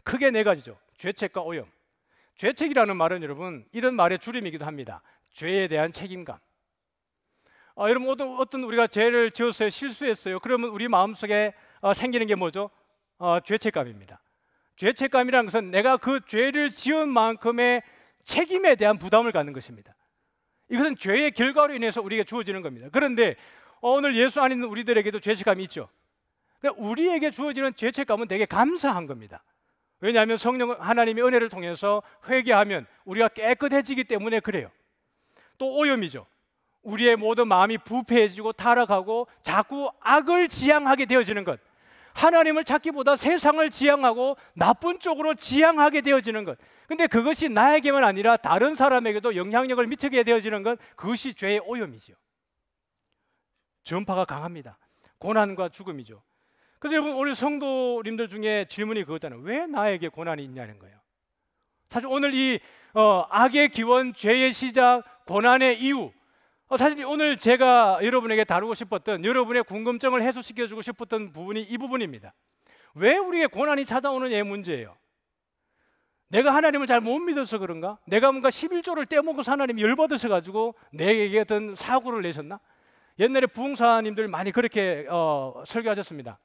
크게 네 가지죠. 죄책과 오염. 죄책이라는 말은 여러분 이런 말의 줄임이기도 합니다. 죄에 대한 책임감. 여러분 어떤 우리가 죄를 지었어요, 실수했어요. 그러면 우리 마음속에 생기는 게 뭐죠? 죄책감입니다. 죄책감이라는 것은 내가 그 죄를 지은 만큼의 책임에 대한 부담을 갖는 것입니다. 이것은 죄의 결과로 인해서 우리에게 주어지는 겁니다. 그런데 오늘 예수 안에 있는 우리들에게도 죄책감이 있죠. 그러니까 우리에게 주어지는 죄책감은 되게 감사한 겁니다. 왜냐하면 성령 하나님의 은혜를 통해서 회개하면 우리가 깨끗해지기 때문에 그래요. 또 오염이죠. 우리의 모든 마음이 부패해지고 타락하고 자꾸 악을 지향하게 되어지는 것, 하나님을 찾기보다 세상을 지향하고 나쁜 쪽으로 지향하게 되어지는 것. 근데 그것이 나에게만 아니라 다른 사람에게도 영향력을 미치게 되어지는 것, 그것이 죄의 오염이죠. 전파가 강합니다. 고난과 죽음이죠. 그래서 여러분, 오늘 성도님들 중에 질문이 그거잖아요. 왜 나에게 고난이 있냐는 거예요. 사실 오늘 이 악의 기원, 죄의 시작, 고난의 이유, 사실 오늘 제가 여러분에게 다루고 싶었던, 여러분의 궁금증을 해소시켜주고 싶었던 부분이 이 부분입니다. 왜 우리에게 고난이 찾아오느냐의 문제예요. 내가 하나님을 잘 못 믿어서 그런가? 내가 뭔가 11조를 떼먹어서 하나님이 열받으셔 가지고 내게 어떤 사고를 내셨나? 옛날에 부흥사님들 많이 그렇게 설교하셨습니다.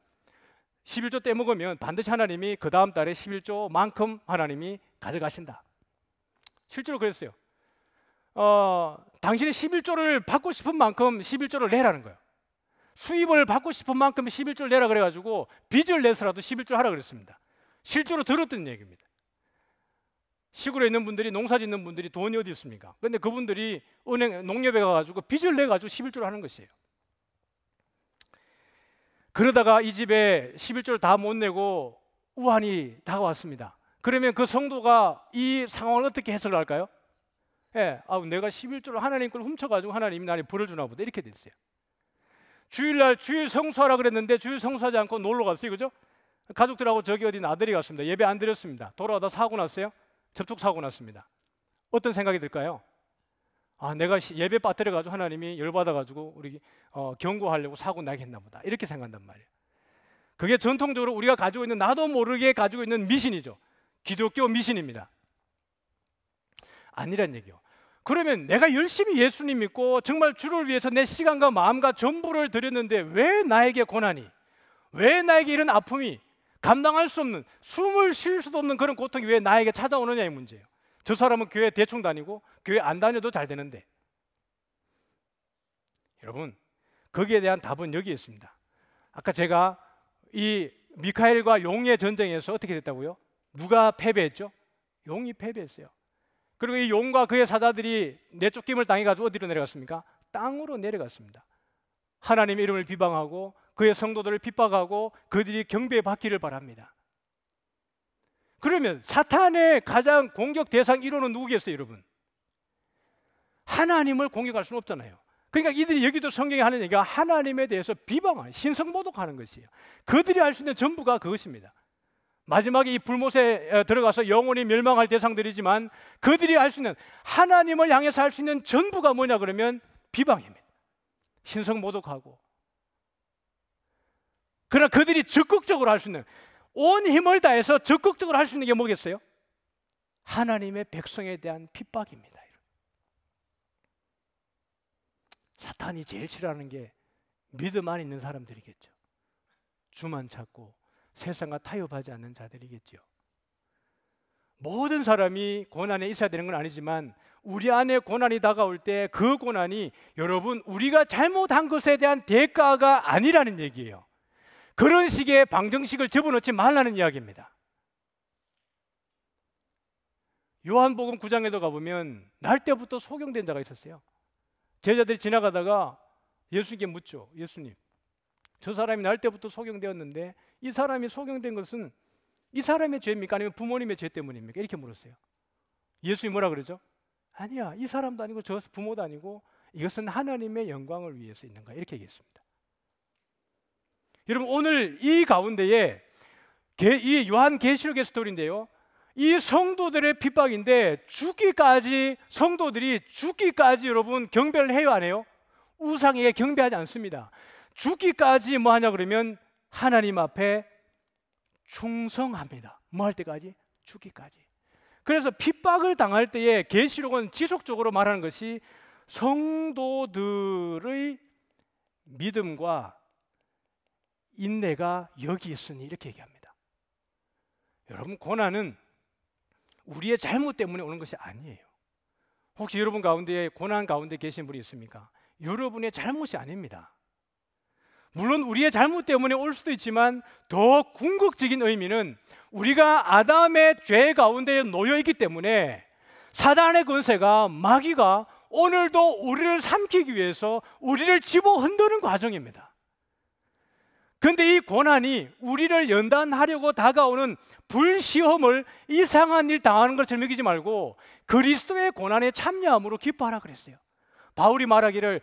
11조 떼먹으면 반드시 하나님이 그 다음 달에 11조만큼 하나님이 가져가신다. 실제로 그랬어요. 당신이 11조를 받고 싶은 만큼 11조를 내라는 거예요. 수입을 받고 싶은 만큼 11조를 내라 그래가지고 빚을 내서라도 11조 하라 그랬습니다. 실제로 들었던 얘기입니다. 시골에 있는 분들이, 농사 짓는 분들이 돈이 어디 있습니까? 근데 그분들이 은행, 농협에 가가지고 빚을 내가지고 11조를 하는 것이에요. 그러다가 이 집에 11조를 다 못 내고 우환이 다가왔습니다. 그러면 그 성도가 이 상황을 어떻게 해석할까요? 내가 11조를 하나님 걸 훔쳐가지고 하나님이 나한테 벌을 주나 보다, 이렇게 됐어요. 주일날 주일 성수하라 그랬는데 주일 성수하지 않고 놀러 갔어요. 그죠? 가족들하고 저기 어디 나들이 갔습니다. 예배 안 드렸습니다. 돌아오다 사고 났어요. 접촉 사고 났습니다. 어떤 생각이 들까요? 내가 예배 빠뜨려가지고 하나님이 열받아가지고 우리 경고하려고 사고 나게 했나 보다, 이렇게 생각한단 말이에요. 그게 전통적으로 우리가 가지고 있는, 나도 모르게 가지고 있는 미신이죠. 기독교 미신입니다. 아니란 얘기요. 그러면 내가 열심히 예수님 믿고 정말 주를 위해서 내 시간과 마음과 전부를 드렸는데 왜 나에게 고난이, 왜 나에게 이런 아픔이, 감당할 수 없는, 숨을 쉴 수도 없는 그런 고통이 왜 나에게 찾아오느냐의 문제예요. 저 사람은 교회 대충 다니고 교회 안 다녀도 잘 되는데. 여러분, 거기에 대한 답은 여기 있습니다. 아까 제가 이 미카엘과 용의 전쟁에서 어떻게 됐다고요? 누가 패배했죠? 용이 패배했어요. 그리고 이 용과 그의 사자들이 내쫓김을 당해가지고 어디로 내려갔습니까? 땅으로 내려갔습니다. 하나님의 이름을 비방하고 그의 성도들을 핍박하고 그들이 경배받기를 바랍니다. 그러면 사탄의 가장 공격 대상 1호는 누구겠어요, 여러분? 하나님을 공격할 수는 없잖아요. 그러니까 이들이 여기도 성경에 하는 얘기가 하나님에 대해서 비방하는, 신성모독하는 것이에요. 그들이 할 수 있는 전부가 그것입니다. 마지막에 이 불못에 들어가서 영원히 멸망할 대상들이지만 그들이 할 수 있는, 하나님을 향해서 할 수 있는 전부가 뭐냐 그러면 비방입니다. 신성모독하고. 그러나 그들이 적극적으로 할 수 있는, 온 힘을 다해서 적극적으로 할 수 있는 게 뭐겠어요? 하나님의 백성에 대한 핍박입니다. 사탄이 제일 싫어하는 게 믿음 안에 있는 사람들이겠죠. 주만 찾고 세상과 타협하지 않는 자들이겠죠. 모든 사람이 고난에 있어야 되는 건 아니지만 우리 안에 고난이 다가올 때 그 고난이, 여러분, 우리가 잘못한 것에 대한 대가가 아니라는 얘기예요. 그런 식의 방정식을 집어넣지 말라는 이야기입니다. 요한복음 9장에도 가보면 날 때부터 소경된 자가 있었어요. 제자들이 지나가다가 예수님께 묻죠. 예수님, 저 사람이 날 때부터 소경되었는데 이 사람이 소경된 것은 이 사람의 죄입니까? 아니면 부모님의 죄 때문입니까? 이렇게 물었어요. 예수님이 뭐라 그러죠? 아니야, 이 사람도 아니고 저 부모도 아니고 이것은 하나님의 영광을 위해서 있는 거야, 이렇게 얘기했습니다. 여러분, 오늘 이 가운데에 이 요한계시록의 스토리인데요, 이 성도들의 핍박인데 죽기까지, 성도들이 죽기까지 여러분 경배를 해요, 안 해요? 우상에게 경배하지 않습니다. 죽기까지 뭐 하냐 그러면 하나님 앞에 충성합니다. 뭐 할 때까지? 죽기까지. 그래서 핍박을 당할 때에 계시록은 지속적으로 말하는 것이 성도들의 믿음과 인내가 여기 있으니, 이렇게 얘기합니다. 여러분, 고난은 우리의 잘못 때문에 오는 것이 아니에요. 혹시 여러분 가운데 고난 가운데 계신 분이 있습니까? 여러분의 잘못이 아닙니다. 물론 우리의 잘못 때문에 올 수도 있지만 더 궁극적인 의미는 우리가 아담의 죄 가운데 놓여 있기 때문에 사단의 권세가, 마귀가 오늘도 우리를 삼키기 위해서 우리를 집어 흔드는 과정입니다. 그런데 이 고난이 우리를 연단하려고 다가오는 불시험을 이상한 일 당하는 것처럼 여기지 말고 그리스도의 고난에 참여함으로 기뻐하라 그랬어요. 바울이 말하기를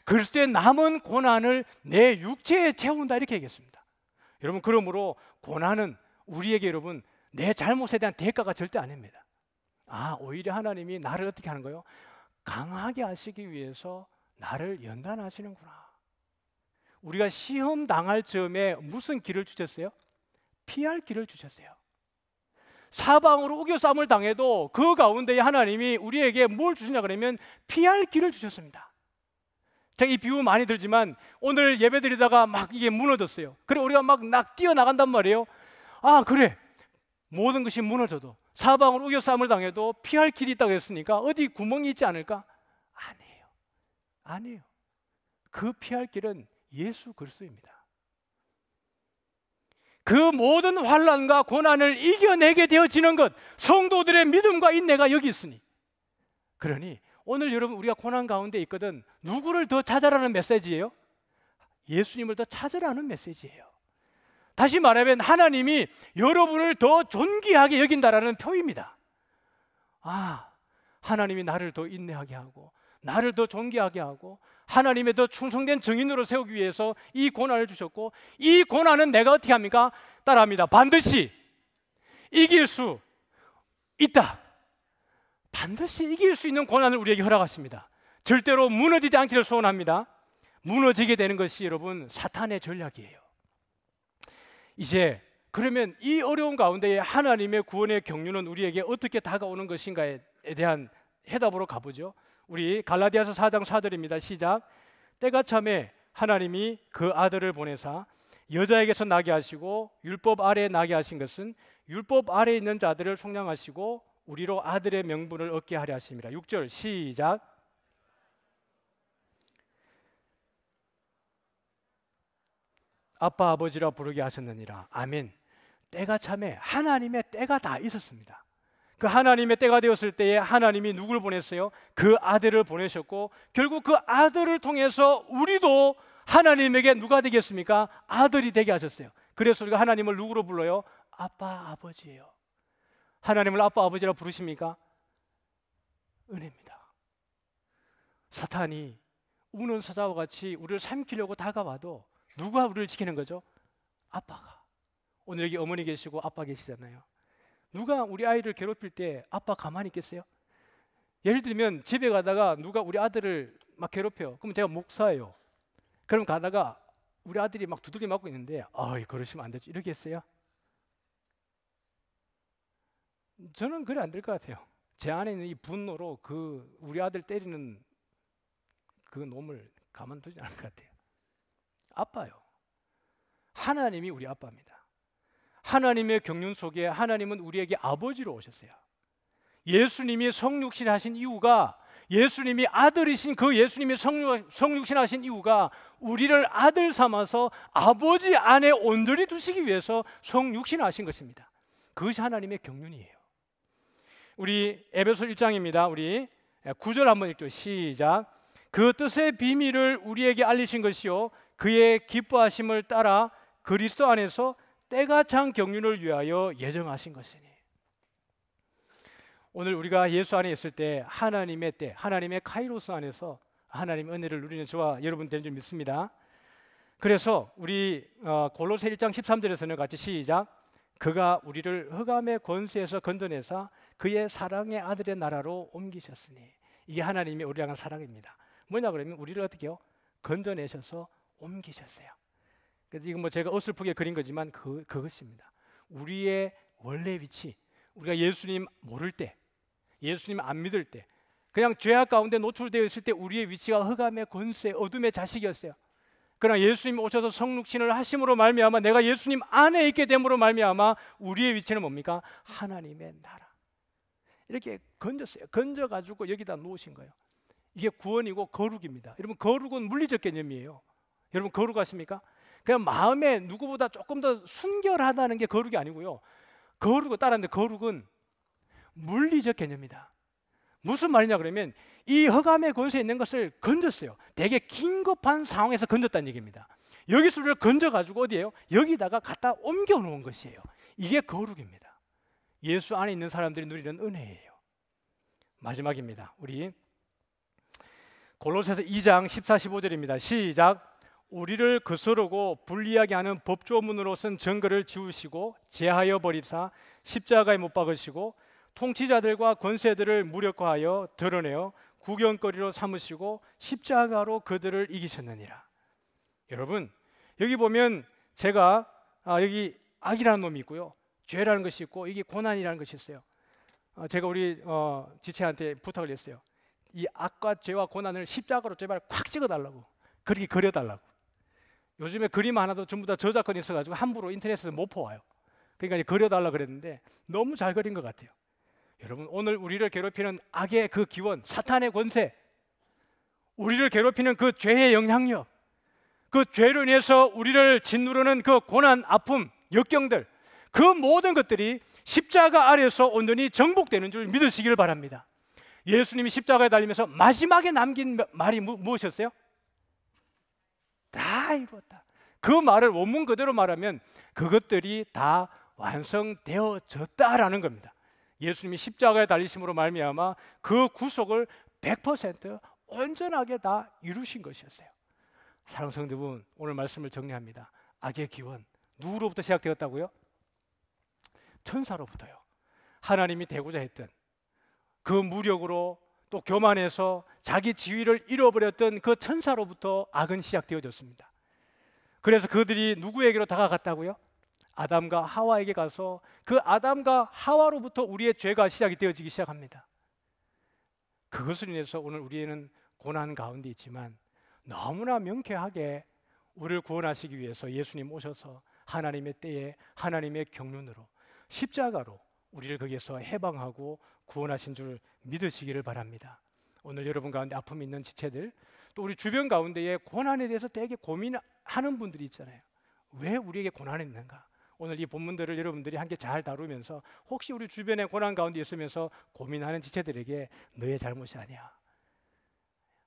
그리스도의 남은 고난을 내 육체에 채운다 이렇게 얘기했습니다. 여러분, 그러므로 고난은 우리에게 여러분 내 잘못에 대한 대가가 절대 아닙니다. 오히려 하나님이 나를 어떻게 하는 거예요? 강하게 하시기 위해서 나를 연단하시는구나. 우리가 시험 당할 즈음에 무슨 길을 주셨어요? 피할 길을 주셨어요. 사방으로 우겨싸움을 당해도 그 가운데 하나님이 우리에게 뭘 주시냐 그러면 피할 길을 주셨습니다. 제가 이 비유 많이 들지만 오늘 예배 드리다가 막 이게 무너졌어요. 그래 우리가 막 뛰어나간단 말이에요. 그래, 모든 것이 무너져도 사방으로 우겨싸움을 당해도 피할 길이 있다고 했으니까 어디 구멍이 있지 않을까? 아니에요. 그 피할 길은 예수 그리스도입니다. 그 모든 환난과 고난을 이겨내게 되어지는 것, 성도들의 믿음과 인내가 여기 있으니. 그러니 오늘 여러분 우리가 고난 가운데 있거든 누구를 더 찾아라는 메시지예요? 예수님을 더 찾으라는 메시지예요. 다시 말하면 하나님이 여러분을 더 존귀하게 여긴다라는 표입니다. 하나님이 나를 더 인내하게 하고 나를 더 존귀하게 하고 하나님의 더 충성된 증인으로 세우기 위해서 이 고난을 주셨고, 이 고난은 내가 어떻게 합니까? 따라합니다. 반드시 이길 수 있다. 반드시 이길 수 있는 고난을 우리에게 허락하십니다. 절대로 무너지지 않기를 소원합니다. 무너지게 되는 것이 여러분 사탄의 전략이에요. 이제 그러면 이 어려운 가운데 하나님의 구원의 경륜은 우리에게 어떻게 다가오는 것인가에 대한 해답으로 가보죠. 우리 갈라디아서 4장 4절입니다. 시작. 때가 참에 하나님이 그 아들을 보내사 여자에게서 나게 하시고 율법 아래에 나게 하신 것은 율법 아래에 있는 자들을 속량하시고 우리로 아들의 명분을 얻게 하려 하심이라. 6절 시작. 아빠 아버지라 부르게 하셨느니라. 아멘. 때가 참에 하나님의 때가 다 있었습니다. 그 하나님의 때가 되었을 때에 하나님이 누구를 보냈어요? 그 아들을 보내셨고, 결국 그 아들을 통해서 우리도 하나님에게 누가 되겠습니까? 아들이 되게 하셨어요. 그래서 우리가 하나님을 누구로 불러요? 아빠 아버지예요. 하나님을 아빠 아버지라 부르십니까? 은혜입니다. 사탄이 우는 사자와 같이 우리를 삼키려고 다가와도 누가 우리를 지키는 거죠? 아빠가. 오늘 여기 어머니 계시고 아빠 계시잖아요. 누가 우리 아이를 괴롭힐 때 아빠 가만히 있겠어요? 예를 들면 집에 가다가 누가 우리 아들을 막 괴롭혀요. 그럼 제가 목사예요. 그럼 가다가 우리 아들이 막 두들겨 맞고 있는데 그러시면 안 되죠. 이러겠어요? 저는 그래 안 될 것 같아요. 제 안에 있는 이 분노로 그 우리 아들 때리는 그 놈을 가만두지 않을 것 같아요. 아빠요. 하나님이 우리 아빠입니다. 하나님의 경륜 속에 하나님은 우리에게 아버지로 오셨어요. 예수님이 성육신 하신 이유가, 예수님이 아들이신 그 예수님이 성육신 하신 이유가 우리를 아들 삼아서 아버지 안에 온전히 두시기 위해서 성육신 하신 것입니다. 그것이 하나님의 경륜이에요. 우리 에베소 1장입니다. 우리 9절 한번 읽죠. 시작. 그 뜻의 비밀을 우리에게 알리신 것이요 그의 기뻐하심을 따라 그리스도 안에서 때가 찬 경륜을 위하여 예정하신 것이니. 오늘 우리가 예수 안에 있을 때 하나님의 때, 하나님의 카이로스 안에서 하나님의 은혜를 누리는 저와 여러분 되는 줄 믿습니다. 그래서 우리 골로새 1장 13절에서는 같이 시작. 그가 우리를 흑암의 권세에서 건져내사 그의 사랑의 아들의 나라로 옮기셨으니. 이게 하나님의 우리를 향한 사랑입니다. 뭐냐 그러면 우리를 어떻게 해요? 건져내셔서 옮기셨어요. 그래서 이건 제가 어설프게 그린 거지만 그것입니다. 우리의 원래 위치, 우리가 예수님 모를 때, 예수님 안 믿을 때, 그냥 죄악 가운데 노출되어 있을 때 우리의 위치가 흑암의 권세, 어둠의 자식이었어요. 그러나 예수님이 오셔서 성육신을 하심으로 말미암아 내가 예수님 안에 있게 됨으로 말미암아 우리의 위치는 뭡니까? 하나님의 나라. 이렇게 건졌어요. 건져가지고 여기다 놓으신 거예요. 이게 구원이고 거룩입니다. 여러분, 거룩은 물리적 개념이에요. 여러분, 거룩하십니까? 그냥 마음에 누구보다 조금 더 순결하다는 게 거룩이 아니고요. 거룩을 따라하는데, 거룩은 물리적 개념이다. 무슨 말이냐 그러면 이 흑암의 권세에 있는 것을 건졌어요. 되게 긴급한 상황에서 건졌다는 얘기입니다. 여기서 우리를 건져가지고 어디에요? 여기다가 갖다 옮겨 놓은 것이에요. 이게 거룩입니다. 예수 안에 있는 사람들이 누리는 은혜예요. 마지막입니다. 우리 골로새서 2장 14, 15절입니다. 시작. 우리를 거스르고 불리하게 하는 법조문으로 쓴 증거를 지우시고 제하여 버리사 십자가에 못 박으시고 통치자들과 권세들을 무력화하여 드러내어 구경거리로 삼으시고 십자가로 그들을 이기셨느니라. 여러분, 여기 보면 제가 여기 악이라는 놈이 있고요, 죄라는 것이 있고, 이게 고난이라는 것이 있어요. 제가 우리 지체한테 부탁을 했어요. 이 악과 죄와 고난을 십자가로 제발 콱 찍어달라고, 그렇게 그려달라고. 요즘에 그림 하나도 전부 다 저작권이 있어가지고 함부로 인터넷에서 못 퍼와요. 그러니까 이제 그려달라 그랬는데 너무 잘 그린 것 같아요. 여러분, 오늘 우리를 괴롭히는 악의 그 기원, 사탄의 권세, 우리를 괴롭히는 그 죄의 영향력, 그 죄로 인해서 우리를 짓누르는 그 고난, 아픔, 역경들, 그 모든 것들이 십자가 아래에서 온전히 정복되는 줄 믿으시기를 바랍니다. 예수님이 십자가에 달리면서 마지막에 남긴 말이 무엇이었어요? 다 이루었다. 그 말을 원문 그대로 말하면 그것들이 다 완성되어졌다라는 겁니다. 예수님이 십자가에 달리심으로 말미암아 그 구속을 100% 온전하게 다 이루신 것이었어요. 사랑하는 성도분, 오늘 말씀을 정리합니다. 악의 기원, 누구로부터 시작되었다고요? 천사로부터요. 하나님이 되고자 했던 그 무력으로 또 교만해서 자기 지위를 잃어버렸던 그 천사로부터 악은 시작되어졌습니다. 그래서 그들이 누구에게로 다가갔다고요? 아담과 하와에게 가서 그 아담과 하와로부터 우리의 죄가 시작이 되어지기 시작합니다. 그것을 인해서 오늘 우리는 고난 가운데 있지만 너무나 명쾌하게 우리를 구원하시기 위해서 예수님 오셔서 하나님의 때에 하나님의 경륜으로 십자가로 우리를 거기에서 해방하고 구원하신 줄 믿으시기를 바랍니다. 오늘 여러분 가운데 아픔이 있는 지체들, 또 우리 주변 가운데에 고난에 대해서 되게 고민하는 분들이 있잖아요. 왜 우리에게 고난이 있는가? 오늘 이 본문들을 여러분들이 함께 잘 다루면서 혹시 우리 주변에 고난 가운데 있으면서 고민하는 지체들에게 너의 잘못이 아니야,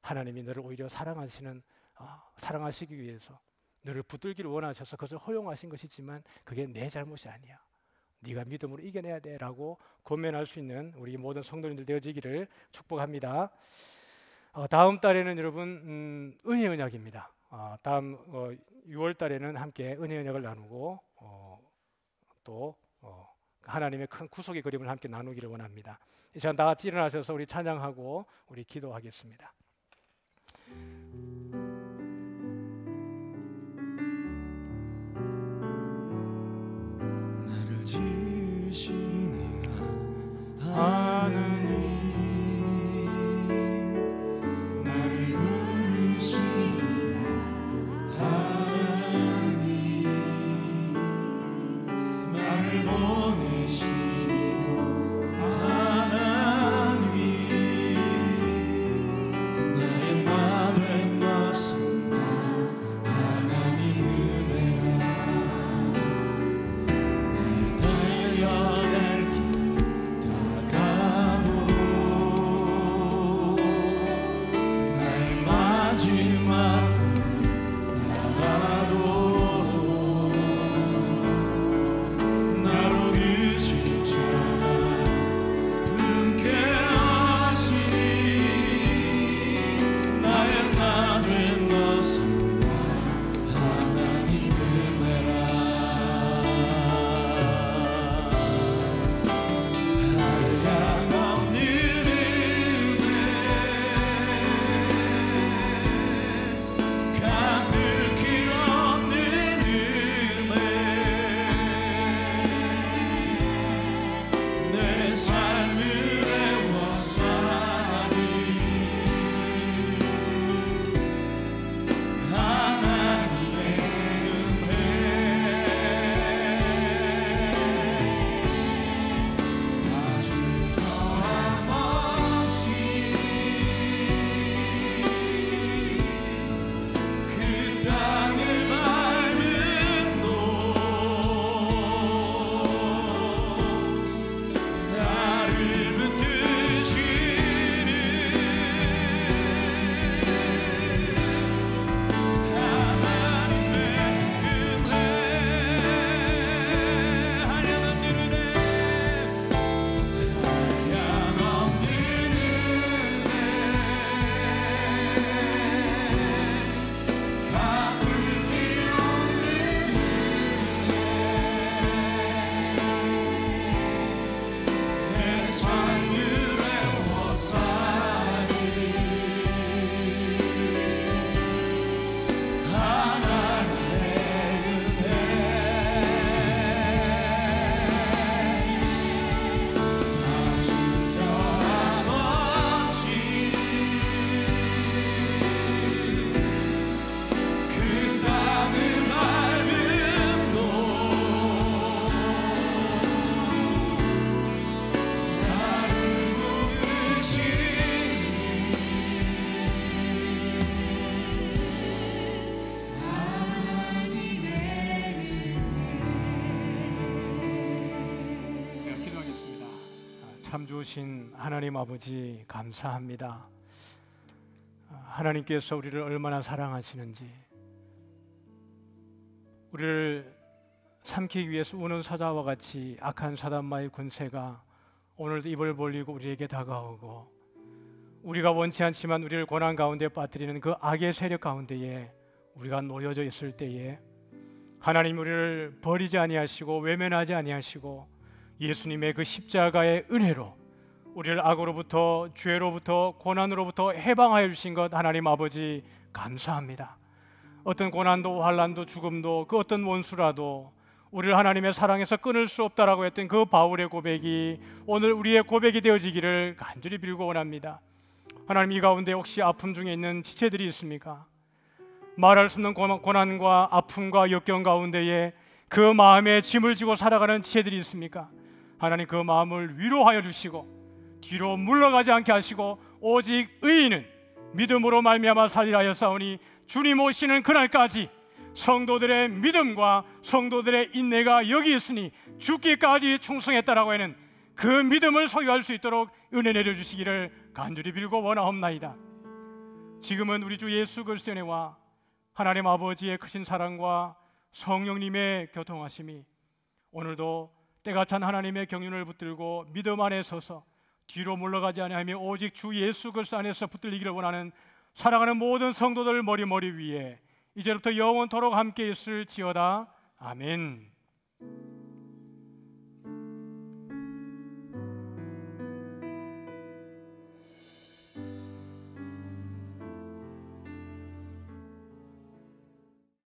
하나님이 너를 오히려 사랑하시기 위해서 너를 붙들기를 원하셔서 그것을 허용하신 것이지만 그게 내 잘못이 아니야, 네가 믿음으로 이겨내야 돼 라고 권면할 수 있는 우리 모든 성도님들 되어지기를 축복합니다. 다음 달에는 여러분 은혜 언약입니다. 다음 6월 달에는 함께 은혜 언약을 나누고 또 하나님의 큰 구속의 그림을 함께 나누기를 원합니다. 이 시간 다 같이 일어나셔서 우리 찬양하고 우리 기도하겠습니다. 나를 지으시는 하나님, 나를 부르시는 하나님, 나를 보내시는 하나님, 참 좋으신 하나님 아버지 감사합니다. 하나님께서 우리를 얼마나 사랑하시는지, 우리를 삼키기 위해서 우는 사자와 같이 악한 사단마의 군세가 오늘도 입을 벌리고 우리에게 다가오고, 우리가 원치 않지만 우리를 고난 가운데 빠뜨리는 그 악의 세력 가운데에 우리가 놓여져 있을 때에 하나님 우리를 버리지 아니하시고 외면하지 아니하시고 예수님의 그 십자가의 은혜로 우리를 악으로부터, 죄로부터, 고난으로부터 해방하여 주신 것 하나님 아버지 감사합니다. 어떤 고난도 환난도 죽음도 그 어떤 원수라도 우리를 하나님의 사랑에서 끊을 수 없다라고 했던 그 바울의 고백이 오늘 우리의 고백이 되어지기를 간절히 빌고 원합니다. 하나님, 이 가운데 혹시 아픔 중에 있는 지체들이 있습니까? 말할 수 없는 고난과 아픔과 역경 가운데에 그 마음에 짐을 지고 살아가는 지체들이 있습니까? 하나님, 그 마음을 위로하여 주시고 뒤로 물러가지 않게 하시고 오직 의인은 믿음으로 말미암아 살리라 하였사오니 주님 오시는 그날까지 성도들의 믿음과 성도들의 인내가 여기 있으니 죽기까지 충성했다라고 하는 그 믿음을 소유할 수 있도록 은혜 내려주시기를 간절히 빌고 원하옵나이다. 지금은 우리 주 예수 그리스도의 은혜와 하나님 아버지의 크신 사랑과 성령님의 교통하심이 오늘도 때가 찬 하나님의 경륜을 붙들고 믿음 안에 서서 뒤로 물러가지 아니하며 오직 주 예수 그리스도 안에서 붙들리기를 원하는 사랑하는 모든 성도들 머리 위에 이제부터 영원토록 함께 있을지어다. 아멘.